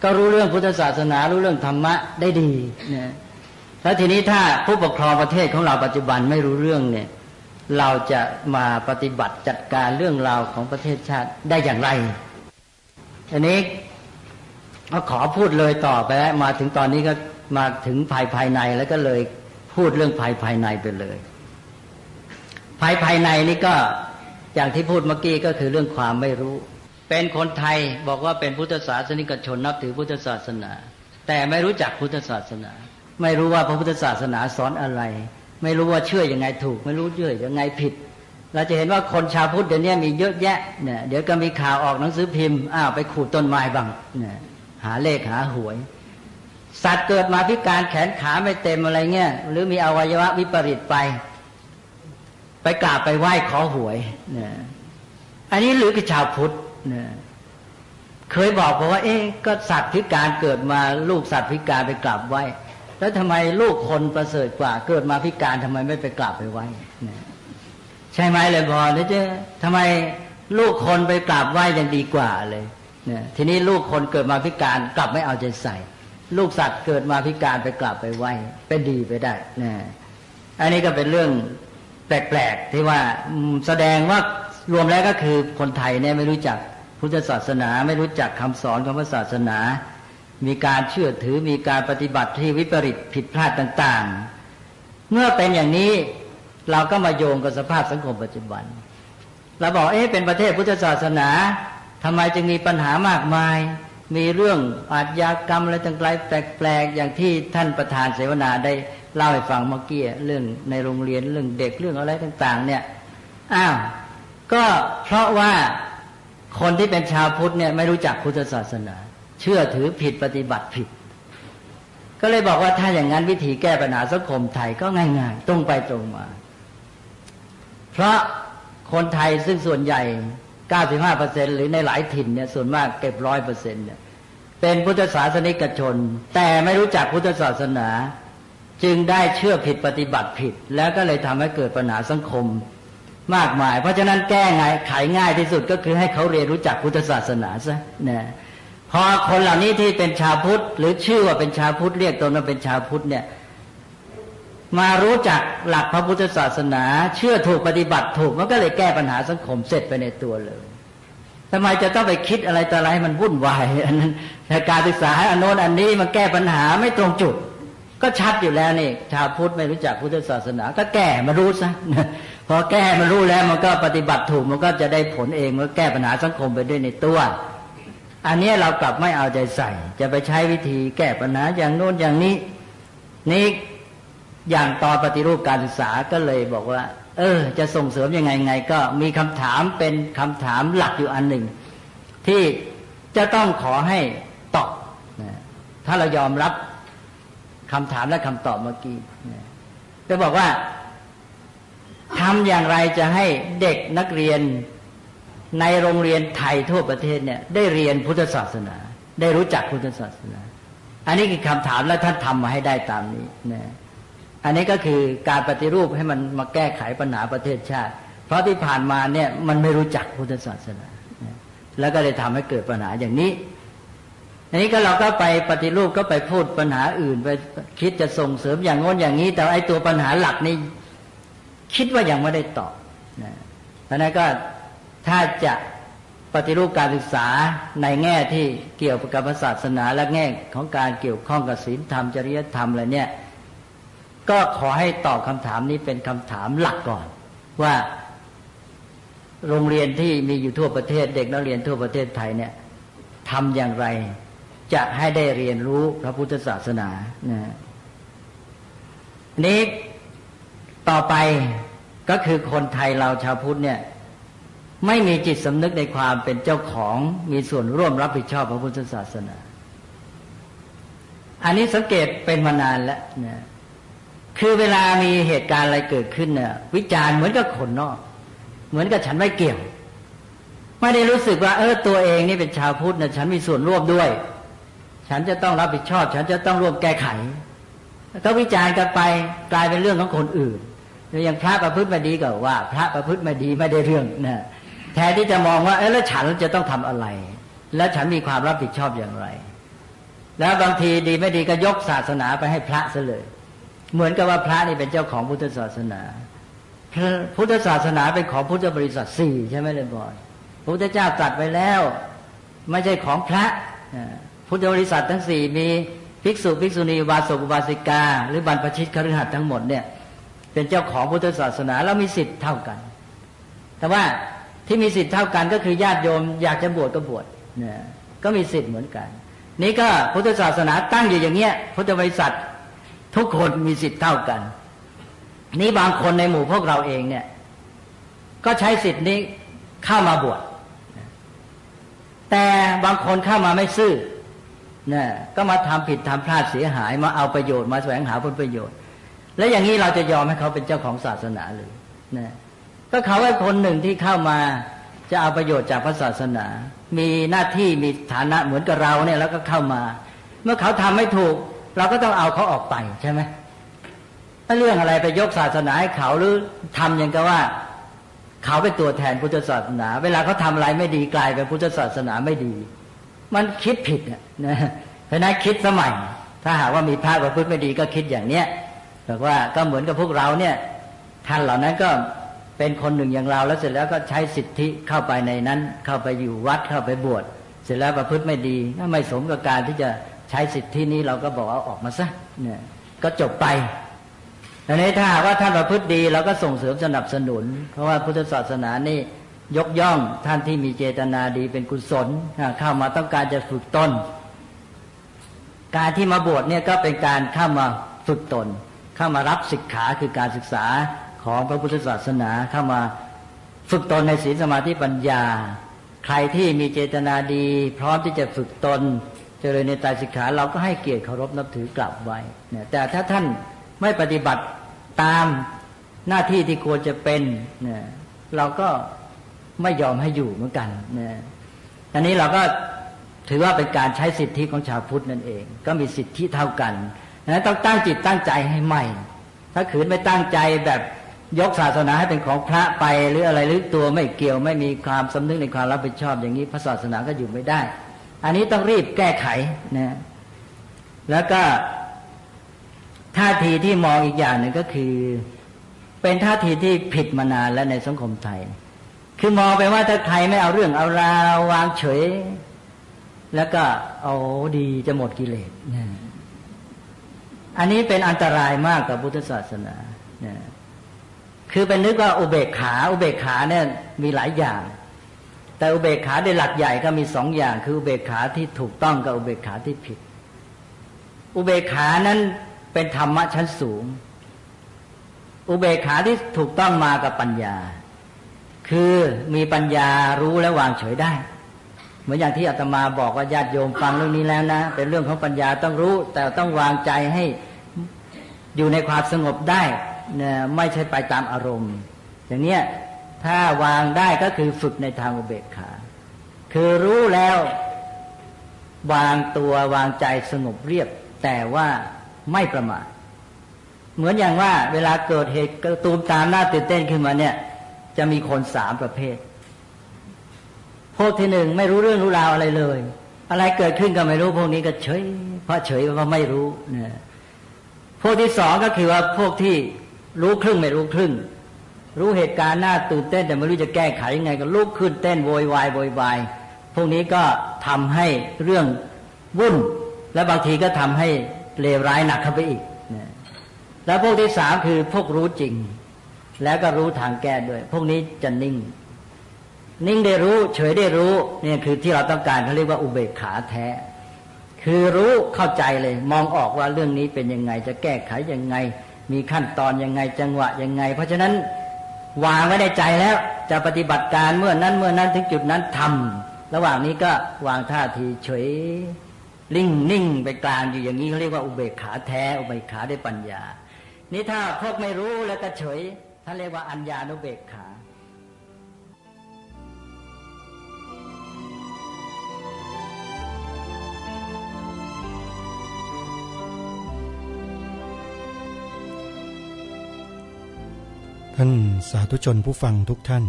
ก็รู้เรื่องพุทธศาสนารู้เรื่องธรรมะได้ดีนะแล้วทีนี้ถ้าผู้ปกครองประเทศของเราปัจจุบันไม่รู้เรื่องเนี่ยเราจะมาปฏิบัติจัดการเรื่องราวของประเทศชาติได้อย่างไรอันนี้ก็ขอพูดเลยต่อไปแล้วมาถึงตอนนี้ก็มาถึงภายในแล้วก็เลยพูดเรื่องภายในไปเลยภายในนี่ก็อย่างที่พูดเมื่อกี้ก็คือเรื่องความไม่รู้เป็นคนไทยบอกว่าเป็นพุทธศาสนิกชนนับถือพุทธศาสนาแต่ไม่รู้จักพุทธศาสนาไม่รู้ว่าพระพุทธศาสนาสอนอะไรไม่รู้ว่าเชื่อยังไงถูกไม่รู้เชื่อยังไงผิดเราจะเห็นว่าคนชาวพุทธเดี๋ยวนี้มีเยอะแยะเนี่ยเดี๋ยวก็มีข่าวออกหนังสือพิมพ์ไปขูดต้นไม้บ้างเนี่ยหาเลขหาหวยสัตว์เกิดมาพิการแขนขาไม่เต็มอะไรเงี้ยหรือมีอวัยวะวิปริตไปกราบไปไหว้ขอหวยเนี่ยอันนี้หรือคือชาวพุทธเนี่ยเคยบอกว่าก็สัตว์พิการเกิดมาลูกสัตว์พิการไปกราบไหว้แล้วทำไมลูกคนประเสริฐกว่าเกิดมาพิการทำไมไม่ไปกราบไปไหว้เนี่ยใช่ไหมเลยพอเนี่ยจะทำไมลูกคนไปกราบไหว้ยังดีกว่าเลยเนี่ยทีนี้ลูกคนเกิดมาพิการกลับไม่เอาใจใส่ ลูกสัตว์เกิดมาพิการไปกลับไปไหวเป็นดีไปได้นะอันนี้ก็เป็นเรื่องแปลกๆที่ว่าแสดงว่ารวมแล้วก็คือคนไทยเนี่ยไม่รู้จักพุทธศาสนาไม่รู้จักคำสอนของพระศาสนามีการเชื่อถือมีการปฏิบัติที่วิปริตผิดพลาดต่างๆเมื่อเป็นอย่างนี้เราก็มาโยงกับสภาพสังคมปัจจุบันเราบอกเป็นประเทศพุทธศาสนาทำไมจึงมีปัญหามากมายมีเรื่องอาชญากรรมอะไรต่างๆแปลกๆอย่างที่ท่านประธานเสวนาได้เล่าให้ฟังเมื่อกี้เรื่องในโรงเรียนเรื่องเด็กเรื่องอะไรต่างๆเนี่ยก็เพราะว่าคนที่เป็นชาวพุทธเนี่ยไม่รู้จักพุทธศาสนาเชื่อถือผิดปฏิบัติผิดก็เลยบอกว่าถ้าอย่างนั้นวิธีแก้ปัญหาสังคมไทยก็ง่ายๆตรงไปตรงมาเพราะคนไทยซึ่งส่วนใหญ่ 95% หรือในหลายถิ่นเนี่ยส่วนมากเก็บ 100% เนี่ยเป็นพุทธศาสนิกชนแต่ไม่รู้จักพุทธศาสนาจึงได้เชื่อผิดปฏิบัติผิดแล้วก็เลยทำให้เกิดปัญหาสังคมมากมายเพราะฉะนั้นแก้ไงไขง่ายที่สุดก็คือให้เขาเรียนรู้จักพุทธศาสนาซะนะพอคนเหล่านี้ที่เป็นชาวพุทธหรือชื่อว่าเป็นชาวพุทธเรียกตนว่าเป็นชาวพุทธเนี่ยมารู้จักหลักพระพุทธศาสนาเชื่อถูกปฏิบัติถูกมันก็เลยแก้ปัญหาสังคมเสร็จไปในตัวเลยทำไมจะต้องไปคิดอะไรต่ออะไรให้มันวุ่นวายอันนั้นแต่การศึกษาให้อันโน้นอันนี้มันแก้ปัญหาไม่ตรงจุดก็ชัดอยู่แล้วนี่ชาวพุทธไม่รู้จักพุทธศาสนาก็แก้มารู้ซะพอแก้มารู้แล้วมันก็ปฏิบัติถูกมันก็จะได้ผลเองมันแก้ปัญหาสังคมไปด้วยในตัวอันนี้เรากลับไม่เอาใจใส่จะไปใช้วิธีแก้ปัญหาอย่างโน้นอย่างนี้นี่อย่างตอนปฏิรูปการศึกษาก็เลยบอกว่าจะส่งเสริมยังไงก็มีคำถามเป็นคำถามหลักอยู่อันหนึ่งที่จะต้องขอให้ตอบถ้าเรายอมรับคำถามและคำตอบเมื่อกี้จะบอกว่าทำอย่างไรจะให้เด็กนักเรียนในโรงเรียนไทยทั่วประเทศเนี่ยได้เรียนพุทธศาสนาได้รู้จักพุทธศาสนาอันนี้คือคำถามและท่านทำมาให้ได้ตามนี้นะอันนี้ก็คือการปฏิรูปให้มันมาแก้ไขปัญหาประเทศชาติเพราะที่ผ่านมาเนี่ยมันไม่รู้จักพุทธศาสนาแล้วก็เลยทำให้เกิดปัญหาอย่างนี้อันนี้ก็เราก็ไปปฏิรูปก็ไปพูดปัญหาอื่นไปคิดจะส่งเสริมอย่างโน้นอย่างนี้แต่ไอ้ตัวปัญหาหลักนี่คิดว่ายังไม่ได้ตอบนะเพราะนั้นก็ถ้าจะปฏิรูปการศึกษาในแง่ที่เกี่ยวกับศาสนาและแง่ของการเกี่ยวข้องกับศีลธรรมจริยธรรมอะไรเนี่ยก็ขอให้ตอบคำถามนี้เป็นคำถามหลักก่อนว่าโรงเรียนที่มีอยู่ทั่วประเทศเด็กนักเรียนทั่วประเทศไทยเนี่ยทำอย่างไรจะให้ได้เรียนรู้พระพุทธศาสนานี้ต่อไปก็คือคนไทยเราชาวพุทธเนี่ยไม่มีจิตสำนึกในความเป็นเจ้าของมีส่วนร่วมรับผิดชอบพระพุทธศาสนาอันนี้สังเกตเป็นมานานแล้วนะคือเวลามีเหตุการณ์อะไรเกิดขึ้นเนี่ยวิจารณ์เหมือนกับคนนอกเหมือนกับฉันไม่เกี่ยวไม่ได้รู้สึกว่าตัวเองนี่เป็นชาวพุทธนะฉันมีส่วนร่วมด้วยฉันจะต้องรับผิดชอบฉันจะต้องร่วมแก้ไขก็วิจารณ์กันไปกลายเป็นเรื่องของคนอื่นอย่างพระประพฤติไม่ดีก็ว่าพระประพฤติไม่ดีไม่ได้เรื่องนะแทนที่จะมองว่าแล้วฉันจะต้องทำอะไรแล้วฉันมีความรับผิดชอบอย่างไรแล้วบางทีดีไม่ดีก็ยกศาสนาไปให้พระซะเลยเหมือนกับว่าพระนี่เป็นเจ้าของพุทธศาสนาพุทธศาสนาเป็นของพุทธบริษัท4ใช่ไหมเลยบ่อยพระพุทธเจ้าตรัสไว้แล้วไม่ใช่ของพระพุทธบริษัททั้ง4มีภิกษุภิกษุณีอุบาสกอุบาสิกาหรือบรรพชิตคฤหัสถ์ทั้งหมดเนี่ยเป็นเจ้าของพุทธศาสนาแล้วมีสิทธิ์เท่ากันแต่ว่าที่มีสิทธิ์เท่ากันก็คือญาติโยมอยากจะบวชก็บวชก็มีสิทธิ์เหมือนกันนี่ก็พุทธศาสนาตั้งอยู่อย่างเงี้ยพุทธบริษัททุกคนมีสิทธิ์เท่ากันนี่บางคนในหมู่พวกเราเองเนี่ยก็ใช้สิทธิ์นี้เข้ามาบวชแต่บางคนเข้ามาไม่ซื่อเนี่ยก็มาทำผิดทำพลาดเสียหายมาเอาประโยชน์มาแสวงหาผลประโยชน์แล้วอย่างนี้เราจะยอมให้เขาเป็นเจ้าของศาสนาหรือนะก็เขาเป็นคนหนึ่งที่เข้ามาจะเอาประโยชน์จากพระศาสนามีหน้าที่มีฐานะเหมือนกับเราเนี่ยแล้วก็เข้ามาเมื่อเขาทำไม่ถูกเราก็ต้องเอาเขาออกไปใช่ไหมถ้าเรื่องอะไรไปยกศาสนาให้เขาหรือทำอย่างกับว่าเขาเป็นตัวแทนพุทธศาสนาเวลาเขาทำอะไรไม่ดีกลายเป็นพุทธศาสนาไม่ดีมันคิดผิดนะเพราะนั้นคิดสมัย ถ้าหากว่ามีพระประพฤติไม่ดีก็คิดอย่างเนี้ยบอกว่าก็เหมือนกับพวกเราเนี่ยท่านเหล่านั้นก็เป็นคนหนึ่งอย่างเราแล้วเสร็จแล้วก็ใช้สิทธิเข้าไปในนั้นเข้าไปอยู่วัดเข้าไปบวชเสร็จแล้วประพฤติไม่ดีไม่สมกับการที่จะใช้สิทธินี้เราก็บอกเอาออกมาซะเนี่ยก็จบไปอันนี้ถ้าหากว่าท่านประพฤติดีเราก็ส่งเสริมสนับสนุนเพราะว่าพุทธศาสนานี่ยกย่องท่านที่มีเจตนาดีเป็นกุศลเข้ามาต้องการจะฝึกตนการที่มาบวชเนี่ยก็เป็นการเข้ามาฝึกตนเข้ามารับศิกขาคือการศึกษาของพระพุทธศาสนาเข้ามาฝึกตนในศีลสมาธิปัญญาใครที่มีเจตนาดีพร้อมที่จะฝึกตนเจริญในไตรสิกขาเราก็ให้เกียรติเคารพนับถือกลับไว้เนี่ยแต่ถ้าท่านไม่ปฏิบัติตามหน้าที่ที่ควรจะเป็นเนี่ยเราก็ไม่ยอมให้อยู่เหมือนกันเนี่ยอันนี้เราก็ถือว่าเป็นการใช้สิทธิของชาวพุทธนั่นเองก็มีสิทธิเท่ากันนะต้องตั้งจิตตั้งใจให้ใหม่ถ้าขืนไม่ตั้งใจแบบยกศาสนาให้เป็นของพระไปหรืออะไรหรือตัวไม่เกี่ยวไม่มีความสำนึกในความรับผิดชอบอย่างนี้พระศาสนาก็อยู่ไม่ได้อันนี้ต้องรีบแก้ไขนะแล้วก็ท่าทีที่มองอีกอย่างหนึ่งก็คือเป็นท่าทีที่ผิดมานานแล้วในสังคมไทยคือมองไปว่าถ้าใครไม่เอาเรื่องเอาราววางเฉยแล้วก็เอาดีจะหมดกิเลสนะอันนี้เป็นอันตรายมากกับพุทธศาสนานะคือเป็นนึกว่าอุเบกขาเนี่ยมีหลายอย่างแต่อุเบกขาในหลักใหญ่ก็มีสองอย่างคืออุเบกขาที่ถูกต้องกับอุเบกขาที่ผิดอุเบกขานั้นเป็นธรรมะชั้นสูงอุเบกขาที่ถูกต้องมากับปัญญาคือมีปัญญารู้และวางเฉยได้เหมือนอย่างที่อาตมาบอกว่าญาติโยมฟังเรื่องนี้แล้วนะเป็นเรื่องของปัญญาต้องรู้แต่ต้องวางใจให้อยู่ในความสงบได้นะไม่ใช่ไปตามอารมณ์อย่างเนี้ยถ้าวางได้ก็คือฝึกในทางอุเบกขาคือรู้แล้ววางตัววางใจสงบเรียบแต่ว่าไม่ประมาทเหมือนอย่างว่าเวลาเกิดเหตุกระตูมตามหน้าตื่นเต้นขึ้นมาเนี่ยจะมีคนสามประเภทพวกที่หนึ่งไม่รู้เรื่องรู้ราวอะไรเลยอะไรเกิดขึ้นก็ไม่รู้พวกนี้ก็เฉยเพราะเฉยว่าไม่รู้เนี่ยพวกที่สองก็คือว่าพวกที่รู้ครึ่งไม่รู้ครึ่งรู้เหตุการณ์น่าตื่นเต้นแต่ไม่รู้จะแก้ไขยังไงก็ลุกขึ้นเต้นโวยวายพวกนี้ก็ทำให้เรื่องวุ่นและบางทีก็ทำให้เลวร้ายหนักเข้าไปอีกแล้วพวกที่สามคือพวกรู้จริงแล้วก็รู้ทางแก้ด้วยพวกนี้จะนิ่งได้รู้เฉยได้รู้เนี่ยคือที่เราต้องการเขาเรียกว่าอุเบกขาแท้คือรู้เข้าใจเลยมองออกว่าเรื่องนี้เป็นยังไงจะแก้ไขยังไงมีขั้นตอนยังไงจังหวะยังไงเพราะฉะนั้นวางไว้ในใจแล้วจะปฏิบัติการเมื่อนั้นถึงจุดนั้นทำระหว่างนี้ก็วางท่าทีเฉยนิ่งไปกลางอยู่อย่างนี้เขาเรียกว่าอุเบกขาแท้อุเบกขาด้วยปัญญานี่ถ้าพวกไม่รู้แล้วก็เฉยท่านเรียกว่าอัญญานุเบกขา ท่านสาธุชนผู้ฟังทุกท่าน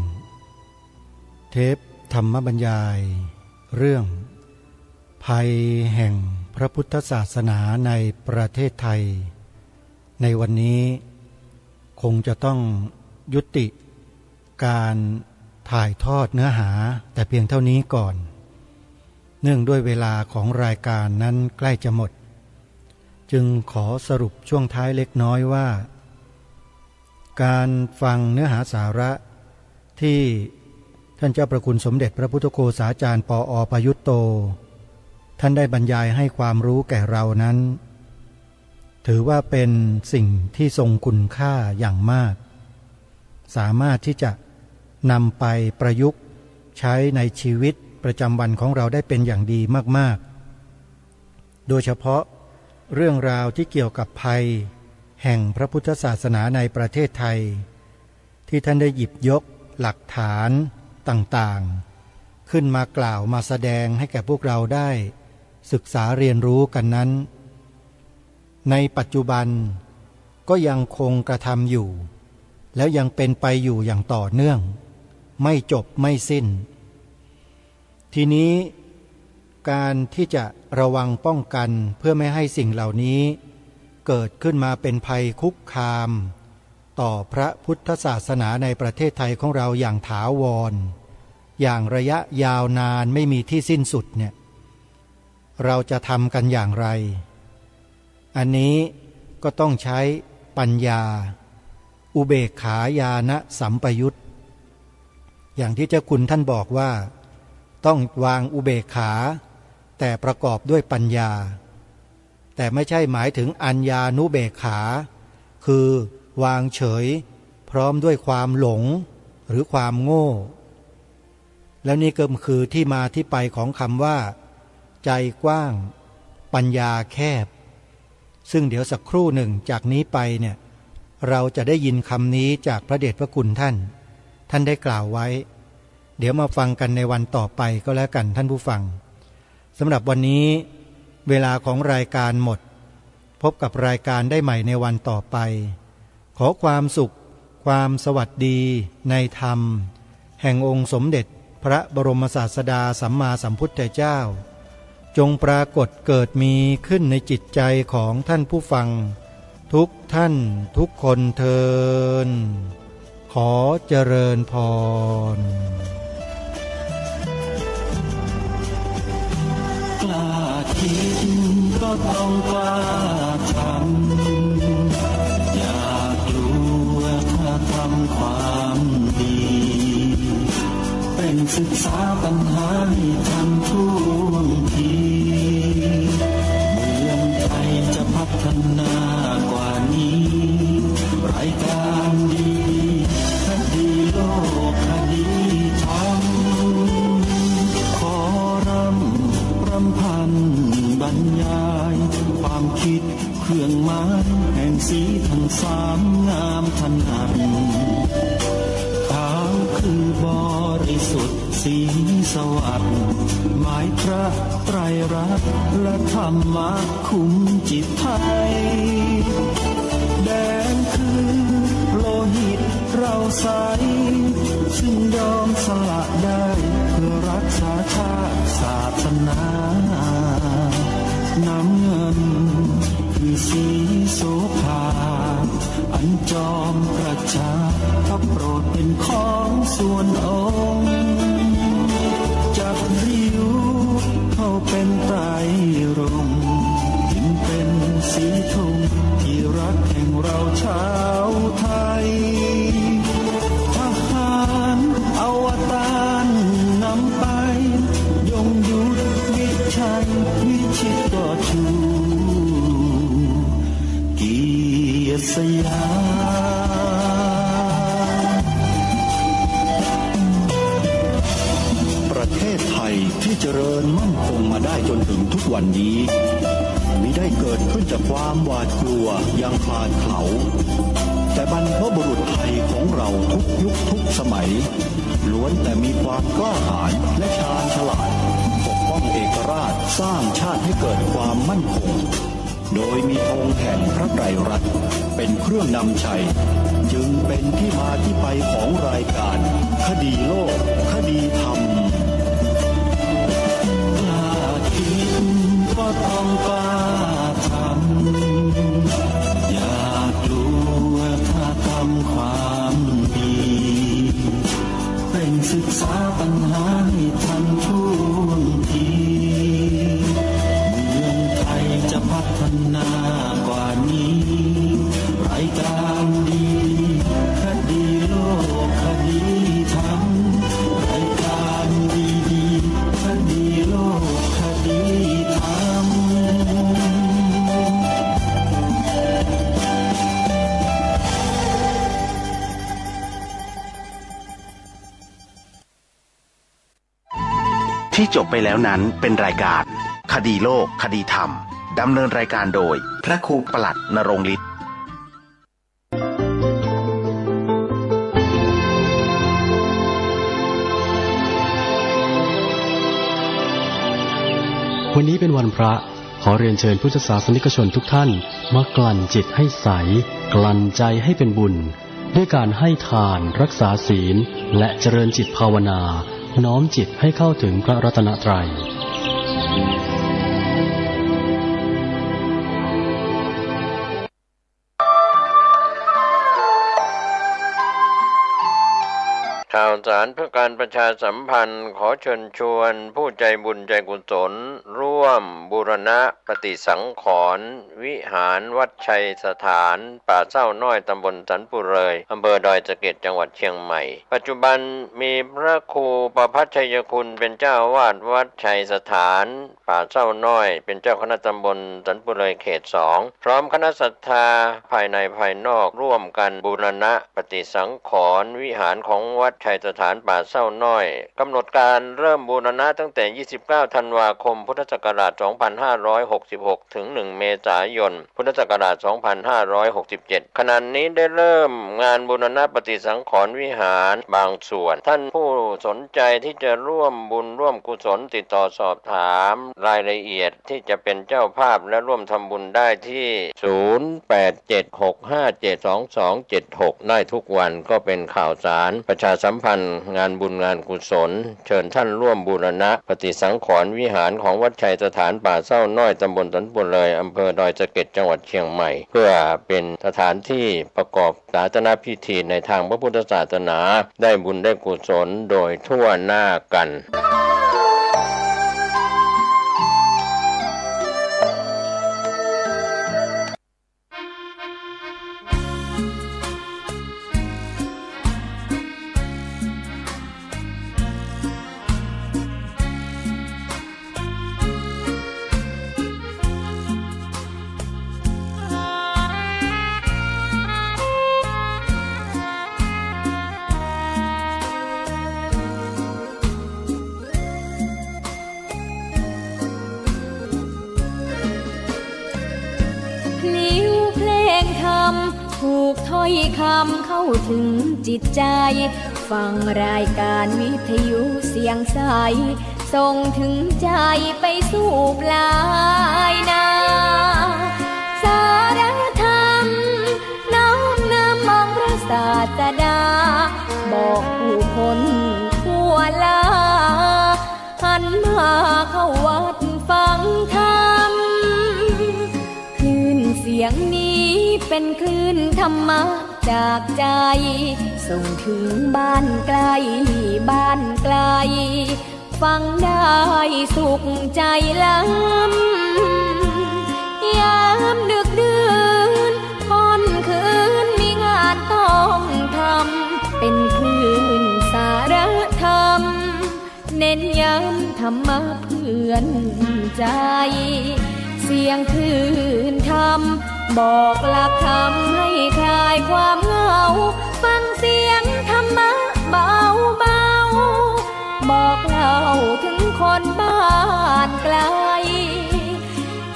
เทปธรรมบรรยายเรื่องภัยแห่งพระพุทธศาสนาในประเทศไทยในวันนี้คงจะต้องยุติการถ่ายทอดเนื้อหาแต่เพียงเท่านี้ก่อนเนื่องด้วยเวลาของรายการนั้นใกล้จะหมดจึงขอสรุปช่วงท้ายเล็กน้อยว่าการฟังเนื้อหาสาระที่ท่านเจ้าประคุณสมเด็จพระพุทธโฆษาจารย์ปอ.ประยุตโตท่านได้บรรยายให้ความรู้แก่เรานั้นถือว่าเป็นสิ่งที่ทรงคุณค่าอย่างมากสามารถที่จะนำไปประยุกต์ใช้ในชีวิตประจำวันของเราได้เป็นอย่างดีมากๆโดยเฉพาะเรื่องราวที่เกี่ยวกับภัยแห่งพระพุทธศาสนาในประเทศไทยที่ท่านได้หยิบยกหลักฐานต่างๆขึ้นมากล่าวมาแสดงให้แก่พวกเราได้ศึกษาเรียนรู้กันนั้นในปัจจุบันก็ยังคงกระทำอยู่แล้วยังเป็นไปอยู่อย่างต่อเนื่องไม่จบไม่สิ้นทีนี้ การที่จะระวังป้องกันเพื่อไม่ให้สิ่งเหล่านี้เกิดขึ้นมาเป็นภัยคุกคามต่อพระพุทธศาสนาในประเทศไทยของเราอย่างถาวรอย่างระยะยาวนานไม่มีที่สิ้นสุดเนี่ยเราจะทำกันอย่างไรอันนี้ก็ต้องใช้ปัญญาอุเบกขาญาณสัมปยุตอย่างที่เจ้าคุณท่านบอกว่าต้องวางอุเบกขาแต่ประกอบด้วยปัญญาแต่ไม่ใช่หมายถึงอัญญานุเบกขาคือวางเฉยพร้อมด้วยความหลงหรือความโง่แล้วนี่ก็คือที่มาที่ไปของคำว่าใจกว้างปัญญาแคบซึ่งเดี๋ยวสักครู่หนึ่งจากนี้ไปเนี่ยเราจะได้ยินคำนี้จากพระเดชพระคุณท่านได้กล่าวไว้เดี๋ยวมาฟังกันในวันต่อไปก็แล้วกันท่านผู้ฟังสำหรับวันนี้เวลาของรายการหมดพบกับรายการได้ใหม่ในวันต่อไปขอความสุขความสวัสดีในธรรมแห่งองค์สมเด็จพระบรมศาสดาสัมมาสัมพุทธเจ้าจงปรากฏเกิดมีขึ้นในจิตใจของท่านผู้ฟังทุกท่านทุกคนเทินขอเจริญพรกล้าคิดก็ต้องกล้าทำอย่ากลัวถ้าทำความดีเป็นศึกษาปัญหาให้ทันท่วงทีเมืองไทยจะพัฒนากว่านี้รายการดีคดีโลกคดีธรรมขอรำพันบรรยายความคิดเครื่องหมายแห่งสีทั้งสามงามถนัดขาวคือบริสุทธิ์สีสวัสดิ์หมายพระไตรรัตน์และธรรมะคุ้มจิตไทยแดงคือโลหิตเราใสซึ่งยอมสละได้เพื่อรักษาชาติศาสนาน้ำเงินคือสีโสภาอันจอมประชาพระโปรดเป็นของส่วนองค์จับริ้วเข้าเป็นไตรรงค์จึงเป็นสีธงที่รักแห่งเราชาวไทยทหารอวตารนำไปยงยุทธวิชัยวิชิตก็ชูเกียรติสยามประเทศไทยที่เจริญมั่นคงมาได้จนถึงทุกวันนี้มิได้เกิดขึ้นจากความหวาดกลัวอย่างคลาดเขลาแต่บรรพบุรุษไทยของเราทุกยุคทุกสมัยล้วนแต่มีความกล้าหาญและชาญฉลาดปกป้องเอกราชสร้างชาติให้เกิดความมั่นคงโดยมีธงแห่งพระไตรรัตน์เป็นเครื่องนำชัยจึงเป็นที่มาที่ไปของรายการคดีโลกคดีธรรมกล้าคิดก็ต้องกล้าทำอย่ากลัวถ้าทำความดีเป็นศึกษาปัญหาให้ทันท่วงทีเมืองไทยจะพัฒนากว่านี้รายการดีคดีโลกคดีธรรมรายการดีคดีโลกคดีธรรมที่จบไปแล้วนั้นเป็นรายการคดีโลกคดีธรรมดำเนินรายการโดยพระครูปลัดณรงค์ฤทธิ์ วันนี้เป็นวันพระขอเรียนเชิญพุทธศาสนิกชนทุกท่านมากลั่นจิตให้ใสกลั่นใจให้เป็นบุญด้วยการให้ทานรักษาศีลและเจริญจิตภาวนาน้อมจิตให้เข้าถึงพระรัตนตรัย ข่าวสารเพื่อการประชาสัมพันธ์ขอเชิญชวนผู้ใจบุญใจกุศลร่วมบูรณะปฏิสังขรณ์วิหารวัดชัยสถานป่าเศร้าน้อยตำบลสันปุเรยอำเภอดอยสะเก็ดจังหวัดเชียงใหม่ปัจจุบันมีพระครูประภัชชัยคุณเป็นเจ้าอาวาสวัดชัยสถานป่าเศร้าน้อยเป็นเจ้าคณะตำบลสันปุเรยเขต 2พร้อมคณะศรัทธาภายในภายนอกร่วมกันบูรณะปฏิสังขรณ์วิหารของวัดชัยสถานป่าเศร้าน้อยกำหนดการเริ่มบูรณะตั้งแต่29ธันวาคมพุทธศักราช2566ถึง1เมษายนพุทธศักราช2567ขณะนี้ได้เริ่มงานบูรณะปฏิสังขรณ์วิหารบางส่วนท่านผู้สนใจที่จะร่วมบุญร่วมกุศลติดต่อสอบถามรายละเอียดที่จะเป็นเจ้าภาพและร่วมทำบุญได้ที่0876572276ได้ทุกวันก็เป็นข่าวสารประชาสัมพันธ์งานบุญงานกุศลเชิญท่านร่วมบูรณะปฏิสังขรณ์วิหารของวัดชัยสถานป่าเศร้าน้อยตำบลสันปุเรยอำเภอดอยสะเก็ดจังหวัดเชียงใหม่เพื่อเป็นสถานที่ประกอบศาสนพิธีในทางพระพุทธศาสนาได้บุญได้กุศลโดยทั่วหน้ากันถูกถ้อยคำเข้าถึงจิตใจฟังรายการวิทยุเสียงใสส่งถึงใจไปสู่ปลายนาสารธรรมน้อมนำมองพระศาสดาบอกผู้คนทั่วลาหันมาเข้าวัดฟังธรรมคลื่นเสียงนี้เป็นคลื่นธรรมะจากใจส่งถึงบ้านไกลบ้านไกลฟังได้สุขใจล้ำยามดึกดื่นค่ำคืนมีงานต้องทำเป็นคลื่นสารธรรมเน้นย้ำธรรมะเพื่อนใจเสียงคลื่นธรรมบอกหลักธรรมให้คลายความเหงาฟังเสียงธรรมะเบาเบาบอกเล่าถึงคนบ้านไกล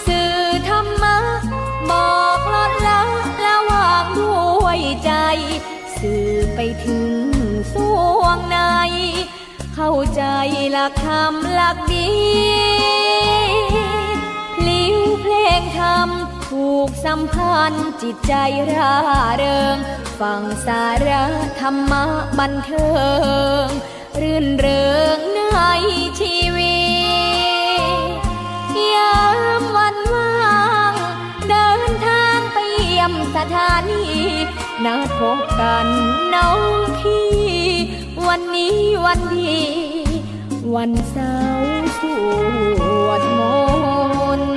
สื่อธรรมะบอกลดละระหว่างด้วยใจสื่อไปถึงสวงในเข้าใจหลักธรรมหลักดีพลิ้วเพลงธรรมถูกสัมพันธ์จิตใจร่าเริงฟังสาระธรรมะบันเทิงรื่นเริงในชีวิตยามวันว่างเดินทางไปเยี่ยมสถานีนัดพบกันน้องพี่วันนี้วันดีวันเสาร์สวดมนต์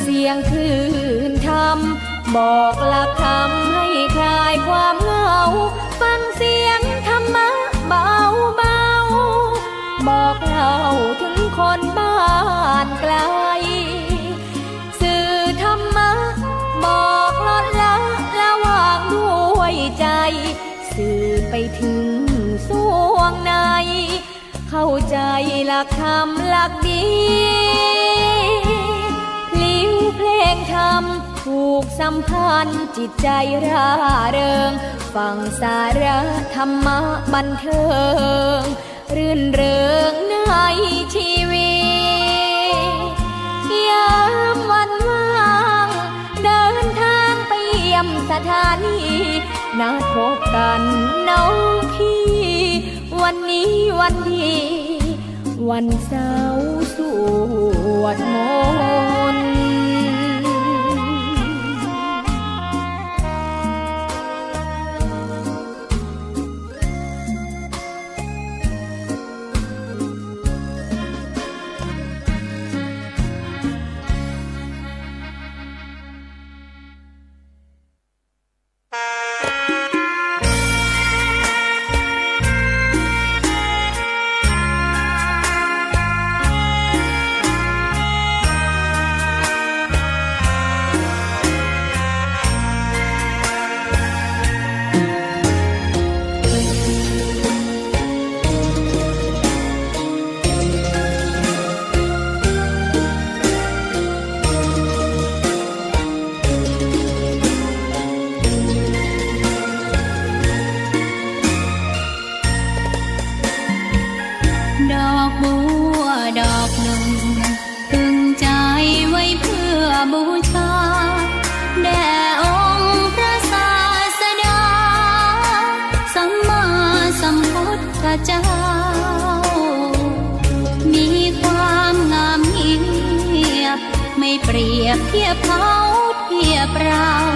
เสียงคลื่นธรรมบอกหลักธรรมให้คลายความเหงาฟังเสียงธรรมะเบาเบาบอกเล่าถึงคนบ้านไกลสื่อธรรมะบอกลดละระหว่างด้วยใจสื่อไปถึงสวงในเข้าใจหลักธรรมหลักดีพลิ้วเพลงธรรม สัมพันธ์จิตใจร่าเริงฟังสาระธรรมะบันเทิงรื่นเริงในชีวิตยามวันว่างเดินทางไปเยี่ยมสถานีนัดพบกันน้องพี่วันนี้วันดีวันเสาร์สวดมนต์ดอกบัวดอกหนึ่งตึงใจไว้เพื่อบูชาแด่องค์พระศาสดาสัมมาสัมพุทธเจ้ามีความงามเงียบไม่เปรียบเทียบเขาเทียบเรา